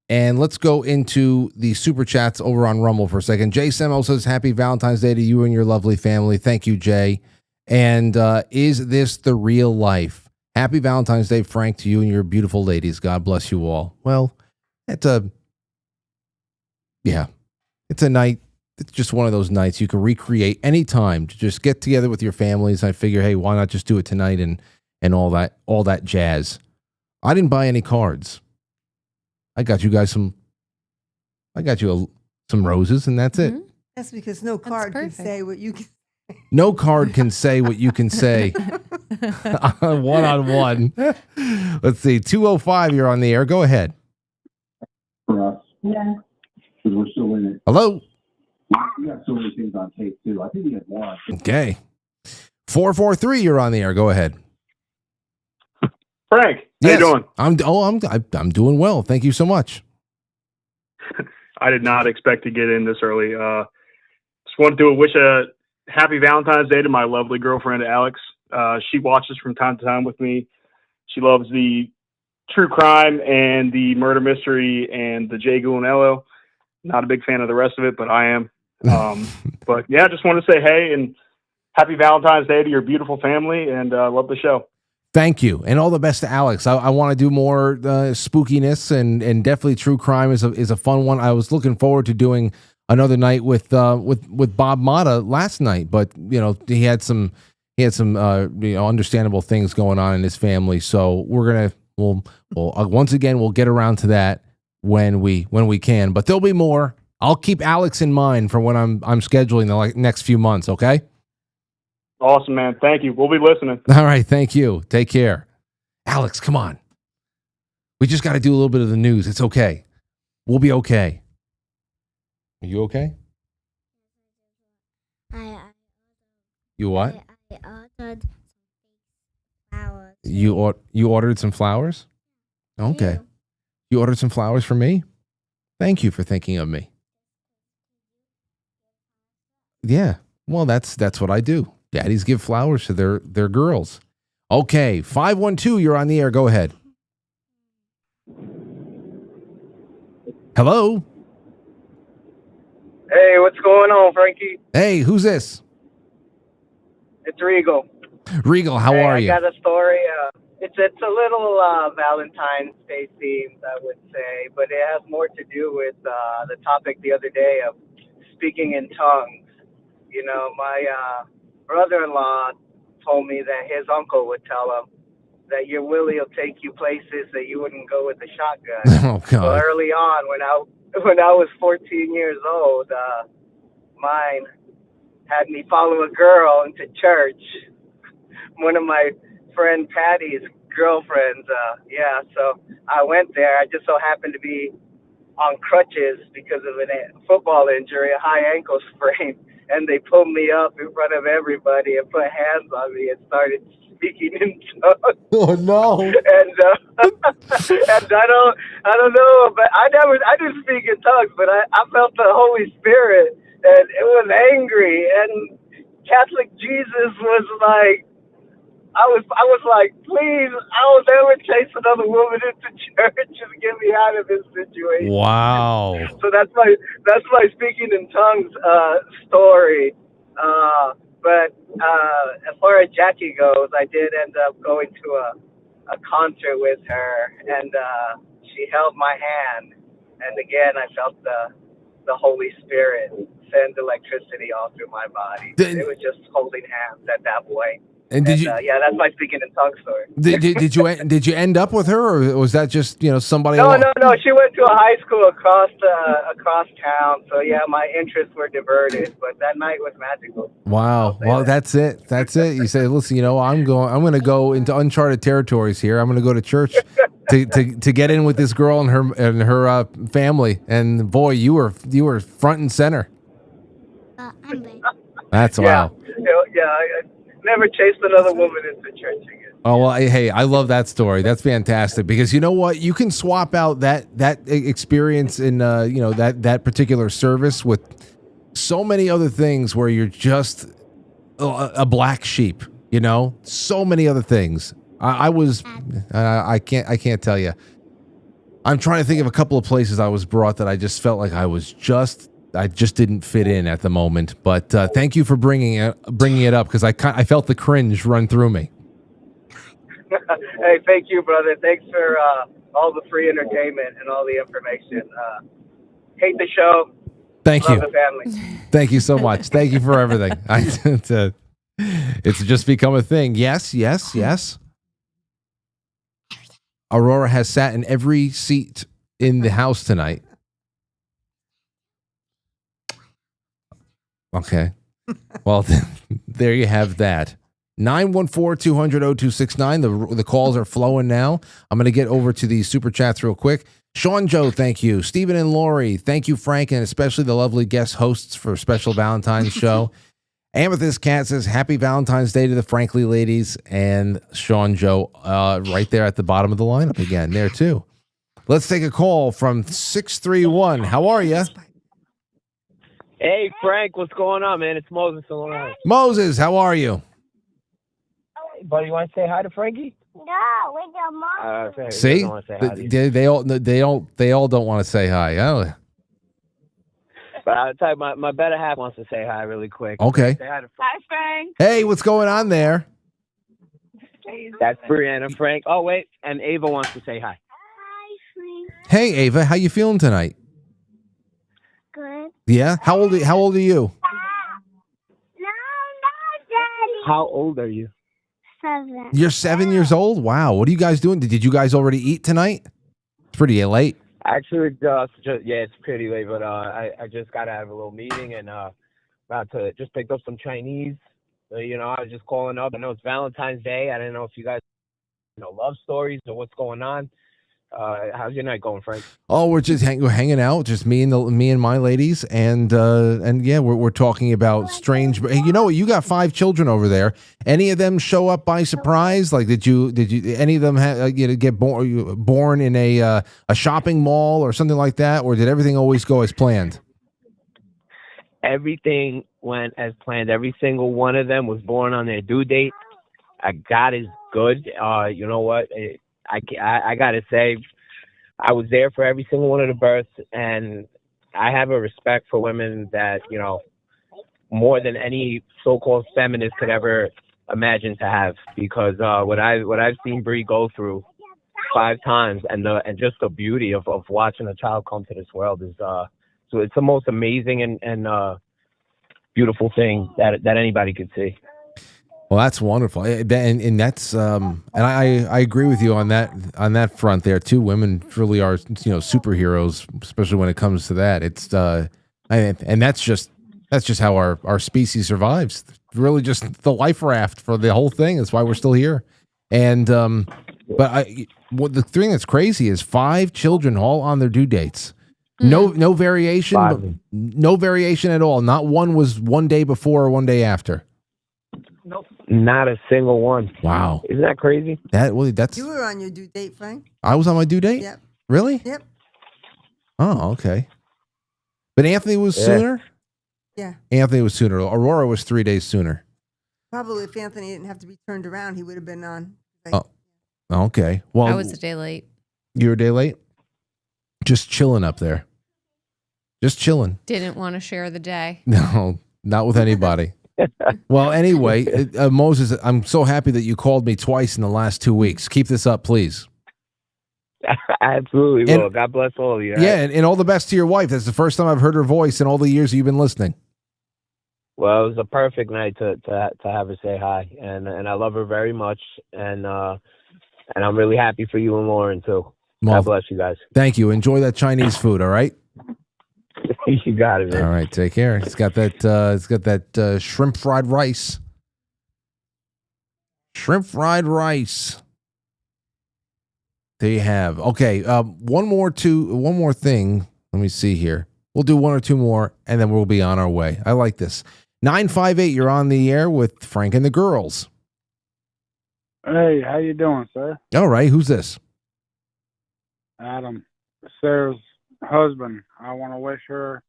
S1: And let's go into the super chats over on Rumble for a second. Jay Semo says, happy Valentine's Day to you and your lovely family. Thank you, Jay. And is this the real life? Happy Valentine's Day, Frank, to you and your beautiful ladies. God bless you all. Well, it's a night. It's just one of those nights you can recreate anytime to just get together with your families. I figure, hey, why not just do it tonight and all that jazz. I didn't buy any cards. I got you guys some roses, and that's it.
S3: That's because no card can say what you can.
S1: No card can say what you can say. One-on-one. Let's see. 205, you're on the air. Go ahead.
S17: For us. Yeah. Because we're still in it.
S1: Hello.
S17: We got so many things on tape too. I think we had one.
S1: Okay. 443, you're on the air. Go ahead.
S18: Frank, how you doing?
S1: I'm doing well. Thank you so much.
S18: I did not expect to get in this early. Just wanted to wish a happy Valentine's Day to my lovely girlfriend, Alex. She watches from time to time with me. She loves the true crime and the murder mystery and the Jay Gulanello. Not a big fan of the rest of it, but I am. But yeah, just want to say hey and happy Valentine's Day to your beautiful family, and love the show.
S1: Thank you, and all the best to Alex. I want to do more spookiness, and definitely true crime is a fun one. I was looking forward to doing another night with Bob Mata last night, but he had some understandable things going on in his family. So we'll once again we'll get around to that when we can. But there'll be more. I'll keep Alex in mind for when I'm scheduling the next few months. Okay.
S18: Awesome, man. Thank you. We'll be listening.
S1: All right. Thank you. Take care. Alex, come on. We just got to do a little bit of the news. It's okay. We'll be okay. Are you okay? You what?
S2: I ordered flowers.
S1: You ordered some flowers? Okay. You ordered some flowers for me? Thank you for thinking of me. Yeah. Well, that's what I do. Daddies give flowers to their girls. Okay, 512, you're on the air. Go ahead. Hello?
S19: Hey, what's going on, Frankie?
S1: Hey, who's this?
S19: It's Regal.
S1: Regal, how are you?
S19: I got a story. It's a little Valentine's Day themed, I would say, but it has more to do with the topic the other day of speaking in tongues. My brother-in-law told me that his uncle would tell him that your Willie will take you places that you wouldn't go with a shotgun.
S1: Oh, God.
S19: Well, early on, when I was 14 years old, mine had me follow a girl into church. One of my friend Patty's girlfriends, so I went there. I just so happened to be on crutches because of a football injury, a high ankle sprain. And they pulled me up in front of everybody and put hands on me and started speaking in tongues.
S1: Oh no!
S19: And I don't know, but I didn't speak in tongues, but I felt the Holy Spirit, and it was angry. And Catholic Jesus was like, I was like, please, I will never chase another woman into church and get me out of this situation.
S1: Wow.
S19: So that's my speaking in tongues story. But as far as Jackie goes, I did end up going to a concert with her, and she held my hand, and again I felt the Holy Spirit send electricity all through my body. It was just holding hands at that point.
S1: And did you?
S19: Yeah, that's my speaking in tongues story.
S1: Did you end up with her, or was that just somebody?
S19: No. She went to a high school across town. So yeah, my interests were diverted, but that night was magical.
S1: Wow. Well, that's it. You say, listen, I'm going to go into uncharted territories here. I'm going to go to church to get in with this girl and her family. And boy, you were front and center. That's wow.
S19: Yeah. I never chased another woman into church again.
S1: Oh, well, hey, I love that story. That's fantastic because you know what? You can swap out that experience in that particular service with so many other things where you're just a black sheep, so many other things. I can't tell you. I'm trying to think of a couple of places I was brought that I just felt like I just didn't fit in at the moment. But thank you for bringing it up because I felt the cringe run through me.
S19: Hey, thank you, brother. Thanks for all the free entertainment and all the information. Hate the show.
S1: Thank
S19: Love
S1: you.
S19: the family.
S1: Thank you so much. Thank you for everything. It's just become a thing. Yes. Aurora has sat in every seat in the house tonight. Okay. Well, there you have that. 914-200-0269. The calls are flowing now. I'm going to get over to the super chats real quick. Sean Joe, thank you. Stephen and Lori, thank you, Frank, and especially the lovely guest hosts for a special Valentine's show. Amethyst Cat says, happy Valentine's Day to the Frankly ladies. And Sean Joe right there at the bottom of the lineup again there, too. Let's take a call from 631. How are you?
S20: Hey, Frank, what's going on, man? It's Moses in Long Island.
S1: Moses, how are you?
S20: Hey, buddy, you want to say hi to Frankie?
S2: No, we don't want
S1: See,
S20: don't wanna say hi to you.
S1: they all don't want to say hi. Oh.
S20: But I'll tell you, my better half wants to say hi really quick.
S1: Okay.
S20: Say hi to
S14: Hi, Frank.
S1: Hey, what's going on there?
S20: That's Brianna, Frank. Oh, wait. And Ava wants to say hi.
S1: Hey, Ava, how you feeling tonight?
S2: Good.
S1: Yeah. How old are you?
S20: How old are you?
S2: 7.
S1: You're 7 years old. Wow. What are you guys doing? Did you guys already eat tonight? It's pretty late.
S20: Actually, yeah, it's pretty late, but I just got out of a little meeting and about to just pick up some Chinese. I was just calling up. I know it's Valentine's Day. I didn't know if you guys, love stories or what's going on. How's your night going, Frank?
S1: Oh, we're just we're hanging out, just me and my ladies, and yeah, we're talking about strange. You know what? You got 5 children over there. Any of them show up by surprise? Like, did you any of them get born in a shopping mall or something like that, or did everything always go as planned?
S20: Everything went as planned. Every single one of them was born on their due date. God is good. You know what? I gotta say, I was there for every single one of the births, and I have a respect for women that, more than any so-called feminist could ever imagine to have, because what I've seen Bree go through 5 times, and just the beauty of watching a child come to this world is so it's the most amazing and beautiful thing that anybody could see.
S1: Well, that's wonderful, and that's and I agree with you on that front there too. Women really are superheroes, especially when it comes to that. It's and that's just how our species survives. Really, just the life raft for the whole thing. That's why we're still here. And but what the thing that's crazy is 5 children all on their due dates. No variation, no variation at all. Not one was one day before or one day after.
S20: Nope. Not a single one.
S1: Wow.
S20: Isn't that crazy?
S1: That's.
S3: You were on your due date, Frank.
S1: I was on my due date?
S3: Yep.
S1: Really?
S3: Yep.
S1: Oh, okay. But Anthony was sooner?
S3: Yeah.
S1: Anthony was sooner. Aurora was 3 days sooner.
S3: Probably if Anthony didn't have to be turned around, he would have been on.
S1: Oh, okay. Well,
S4: I was a day late.
S1: You were a day late? Just chilling up there. Just chilling.
S4: Didn't want to share the day.
S1: No, not with anybody. Well, anyway, Moses, I'm so happy that you called me twice in the last 2 weeks. Keep this up, please.
S20: Absolutely will. God bless all of you.
S1: Yeah, and all the best to your wife. That's the first time I've heard her voice in all the years you've been listening.
S20: Well, it was a perfect night to have her say hi, and I love her very much, and I'm really happy for you and Lauren too. God bless you guys.
S1: Thank you. Enjoy that Chinese food. All right.
S20: You got it, man.
S1: All right, take care. It's got that shrimp fried rice. Shrimp fried rice. There you have. Okay, one more thing. Let me see here. We'll do 1 or 2 more, and then we'll be on our way. I like this. 958, you're on the air with Frank and the girls.
S21: Hey, how you doing, sir?
S1: All right, who's this?
S21: Adam, Sarah's husband. I want to wish her,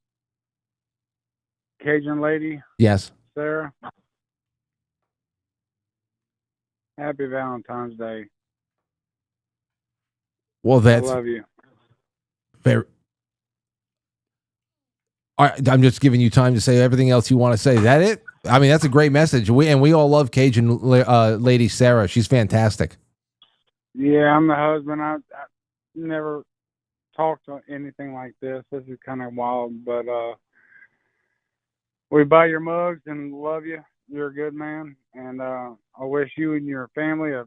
S21: Cajun lady.
S1: Yes.
S21: Sarah. Happy Valentine's Day.
S1: Well, that's
S21: I love you.
S1: Very. All right, I'm just giving you time to say everything else you want to say. Is that it? I mean, that's a great message. We all love Cajun lady Sarah. She's fantastic.
S21: Yeah, I'm the husband. I never talked to anything like this. This is kind of wild, but we buy your mugs and love you. You're a good man, and I wish you and your family a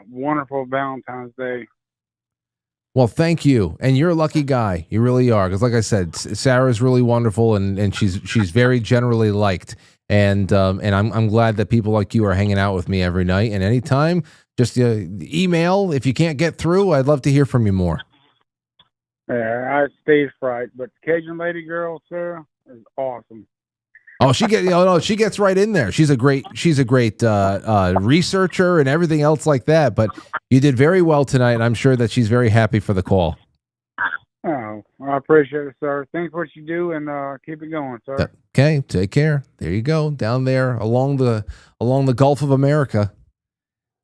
S21: wonderful Valentine's Day.
S1: Well, thank you, and you're a lucky guy. You really are, because like I said, Sarah's really wonderful, and she's very generally liked, and I'm glad that people like you are hanging out with me every night and anytime. Just email if you can't get through. I'd love to hear from you more.
S21: Yeah, I stage fright, but Cajun lady girl Sarah is awesome.
S1: Oh, she gets right in there. She's a great researcher and everything else like that. But you did very well tonight, and I'm sure that she's very happy for the call.
S21: Oh, I appreciate it, sir. Thanks for what you do, and keep it going, sir.
S1: Okay, take care. There you go, down there along the Gulf of America.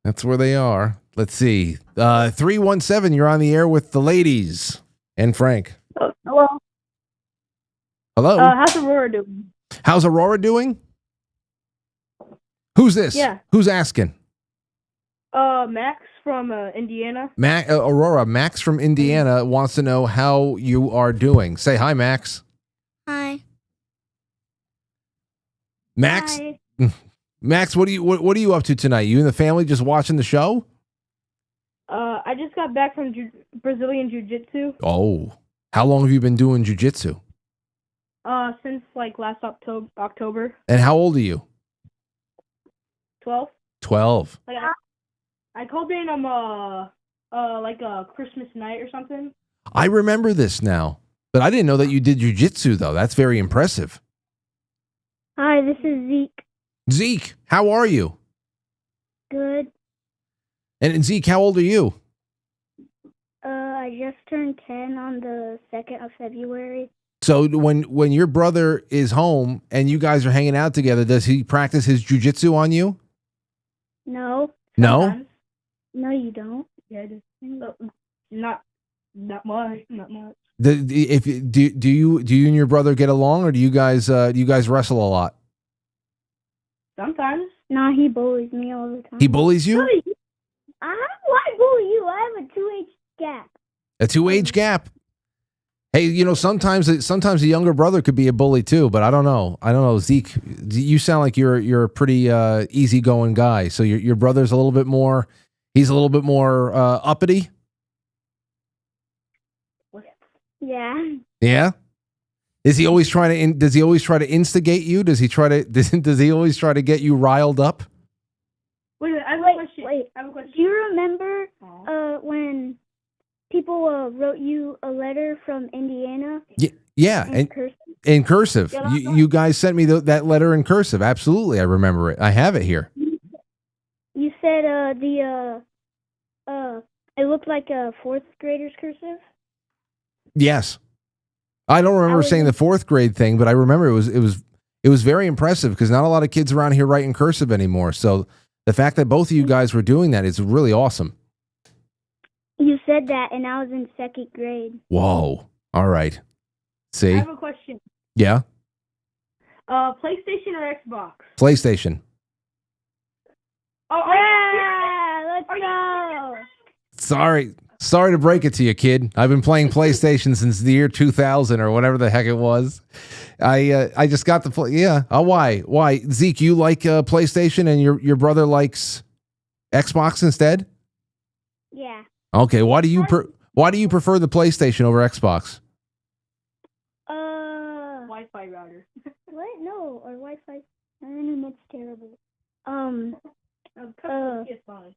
S1: That's where they are. Let's see. 317, you're on the air with the ladies and Frank.
S22: Hello.
S1: Hello.
S5: How's Aurora doing?
S1: How's Aurora doing? Who's this?
S5: Yeah.
S1: Who's asking?
S5: Max from Indiana.
S1: Aurora, Max from Indiana wants to know how you are doing. Say hi, Max.
S2: Hi.
S1: Max.
S2: Hi.
S1: Max, what are you up to tonight? You and the family just watching the show?
S5: I just got back from Brazilian Jiu-Jitsu.
S1: Oh, how long have you been doing jiu-jitsu?
S5: Since like last October.
S1: And how old are you?
S5: 12.
S1: 12.
S5: Like I called in like a Christmas night or something.
S1: I remember this now, but I didn't know that you did jiu-jitsu though. That's very impressive.
S13: Hi, this is Zeke.
S1: Zeke, how are you?
S13: Good.
S1: And Zeke, how old are you?
S13: I just turned 10 on the 2nd of February.
S1: So when your brother is home and you guys are hanging out together, does he practice his jiu-jitsu on you?
S13: No.
S1: No?
S5: Sometimes.
S13: No, you don't.
S5: Yeah, just not much. Not much.
S1: Do you and your brother get along, or do you guys wrestle a lot?
S5: Sometimes.
S13: Nah, he bullies me all the time.
S1: He bullies you?
S13: Why bully you? I have a 2-age gap.
S1: A 2-age gap. Hey, sometimes a younger brother could be a bully too, but I don't know. Zeke, you sound like you're a pretty easygoing guy. So your brother's a little bit more. He's a little bit more uppity.
S13: Yeah.
S1: Yeah. Is he always trying to? Does he always try to instigate you? Does he always try to get you riled up?
S5: Wait, I have a question. I have a question.
S13: Do you remember when people wrote you a letter from Indiana?
S1: Yeah,
S13: In cursive?
S1: In cursive. You guys sent me that letter in cursive. Absolutely, I remember it. I have it here.
S13: You said it looked like a 4th grader's cursive.
S1: Yes. I don't remember saying the 4th grade thing, but I remember it was very impressive because not a lot of kids around here write in cursive anymore. So the fact that both of you guys were doing that is really awesome.
S13: You said that, and I was in 2nd grade.
S1: Whoa. All right. See?
S5: I have a question.
S1: Yeah.
S5: PlayStation or Xbox?
S1: PlayStation.
S5: Oh,
S13: yeah, let's go.
S1: Sorry to break it to you, kid. I've been playing PlayStation since the year 2000 or whatever the heck it was. I just got the play. Yeah. Oh, why? Zeke, you like PlayStation and your brother likes Xbox instead?
S13: Yeah.
S1: Okay. Why do you prefer the PlayStation over Xbox?
S5: Wi-Fi router.
S13: What? No, or Wi-Fi. That's terrible.
S5: It's fine.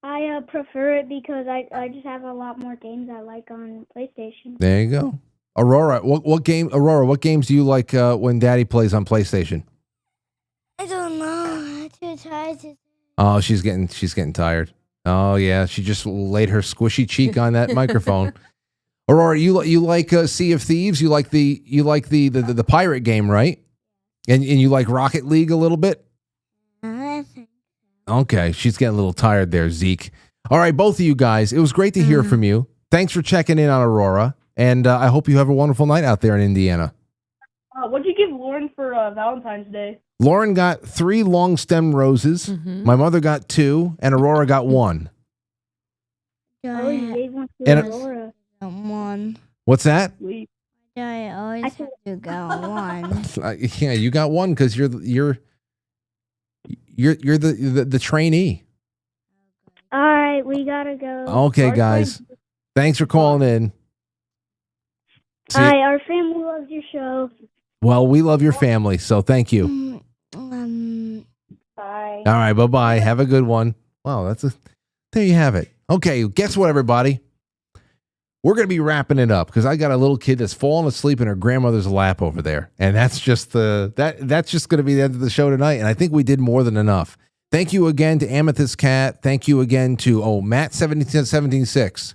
S13: I prefer it because I just have a lot more games I like on PlayStation.
S1: There you go. Aurora, what games do you like when Daddy plays on PlayStation?
S2: I don't know. I'm too tired to.
S1: Oh, she's getting tired. Oh yeah, she just laid her squishy cheek on that microphone. Aurora, you like Sea of Thieves? You like the pirate game, right? And you like Rocket League a little bit? Okay, she's getting a little tired there, Zeke. All right, both of you guys, it was great to hear from you. Thanks for checking in on Aurora, and I hope you have a wonderful night out there in Indiana.
S5: What'd you give Lauren for Valentine's Day?
S1: Lauren got 3 long stem roses.
S4: Mm-hmm.
S1: My mother got 2, and Aurora got 1.
S13: I always gave one to
S1: And-
S13: Laura.
S2: One.
S1: What's that?
S2: I always have to go one.
S1: Yeah, you got 1 because you're the trainee.
S13: All right, we gotta go.
S1: Okay, guys. Thanks for calling in. See-
S13: Hi, our family loves your show.
S1: Well, we love your family, so thank you.
S13: Bye.
S1: All right, bye-bye. Have a good one. Wow, there you have it. Okay, guess what, everybody? We're going to be wrapping it up because I got a little kid that's falling asleep in her grandmother's lap over there. And that's just that's just going to be the end of the show tonight. And I think we did more than enough. Thank you again to Amethyst Cat. Thank you again to Matt 17176.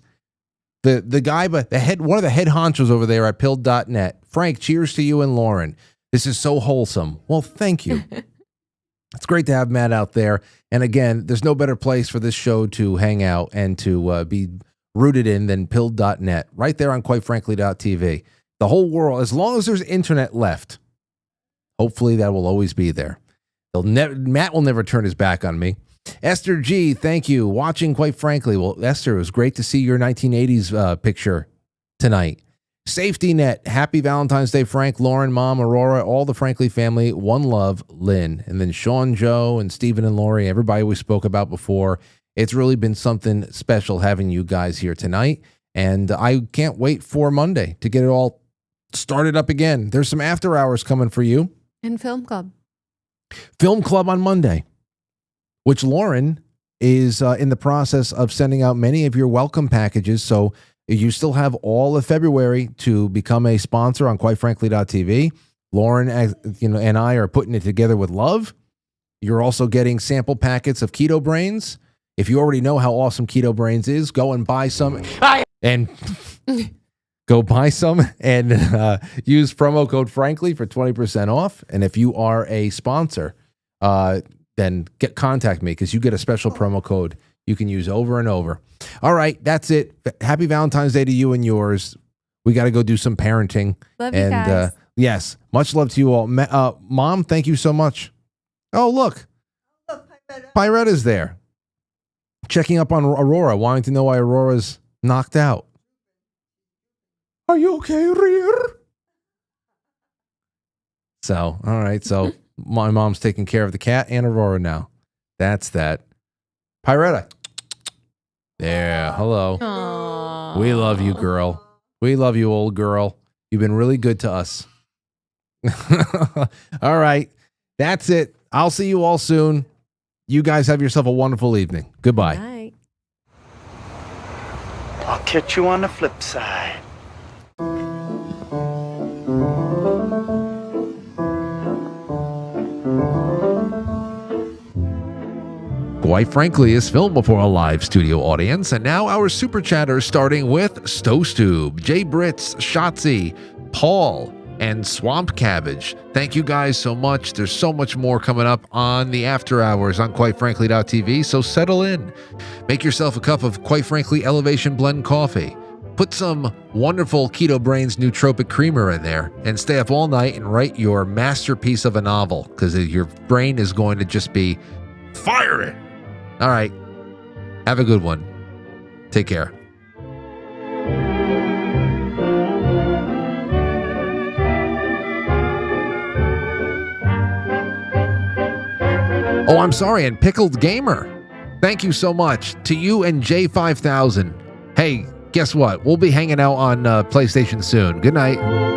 S1: The guy, but one of the head honchos over there at pilled.net. Frank, cheers to you and Lauren. This is so wholesome. Well, thank you. It's great to have Matt out there. And again, there's no better place for this show to hang out and to be rooted in than pilled.net, right there on quitefrankly.tv. The whole world, as long as there's internet left, hopefully that will always be there. Matt will never turn his back on me. Esther G, thank you. Watching, quite frankly. Well, Esther, it was great to see your 1980s picture tonight. Safety Net, happy Valentine's Day, Frank, Lauren, Mom, Aurora, all the Frankly family. One love, Lynn. And then Sean, Joe, and Stephen and Lori, everybody we spoke about before. It's really been something special having you guys here tonight. And I can't wait for Monday to get it all started up again. There's some after hours coming for you.
S4: And Film Club.
S1: Film Club on Monday, which Lauren is in the process of sending out many of your welcome packages. So you still have all of February to become a sponsor on quitefrankly.tv. Lauren, and I are putting it together with love. You're also getting sample packets of Keto Brainz. If you already know how awesome Keto Brainz is, go and buy some and use promo code Frankly for 20% off. And if you are a sponsor, then contact me because you get a special promo code you can use over and over. All right, that's it. Happy Valentine's Day to you and yours. We got to go do some parenting.
S4: Love you guys.
S1: Yes, much love to you all. Mom, thank you so much. Oh, look. Pyretta's there. Checking up on Aurora, wanting to know why Aurora's knocked out. Are you okay, Rear? So, all right. So my mom's taking care of the cat and Aurora now. That's that. Pyretta. There. Hello.
S4: Aww.
S1: We love you, girl. We love you, old girl. You've been really good to us. All right. That's it. I'll see you all soon. You guys have yourself a wonderful evening. Goodbye.
S4: Bye.
S12: I'll catch you on the flip side.
S1: Quite Frankly is filmed before a live studio audience, and now our super chatters starting with Stowstube, Jay Brits, Shotzi, Paul, and Swamp Cabbage. Thank you guys so much. There's so much more coming up on the after hours on quitefrankly.tv, so settle in. Make yourself a cup of Quite Frankly Elevation Blend coffee. Put some wonderful Keto Brainz Nootropic creamer in there and stay up all night and write your masterpiece of a novel because your brain is going to just be firing. All right. Have a good one. Take care. Oh, I'm sorry. And Pickled Gamer. Thank you so much to you and J5000. Hey, guess what? We'll be hanging out on PlayStation soon. Good night.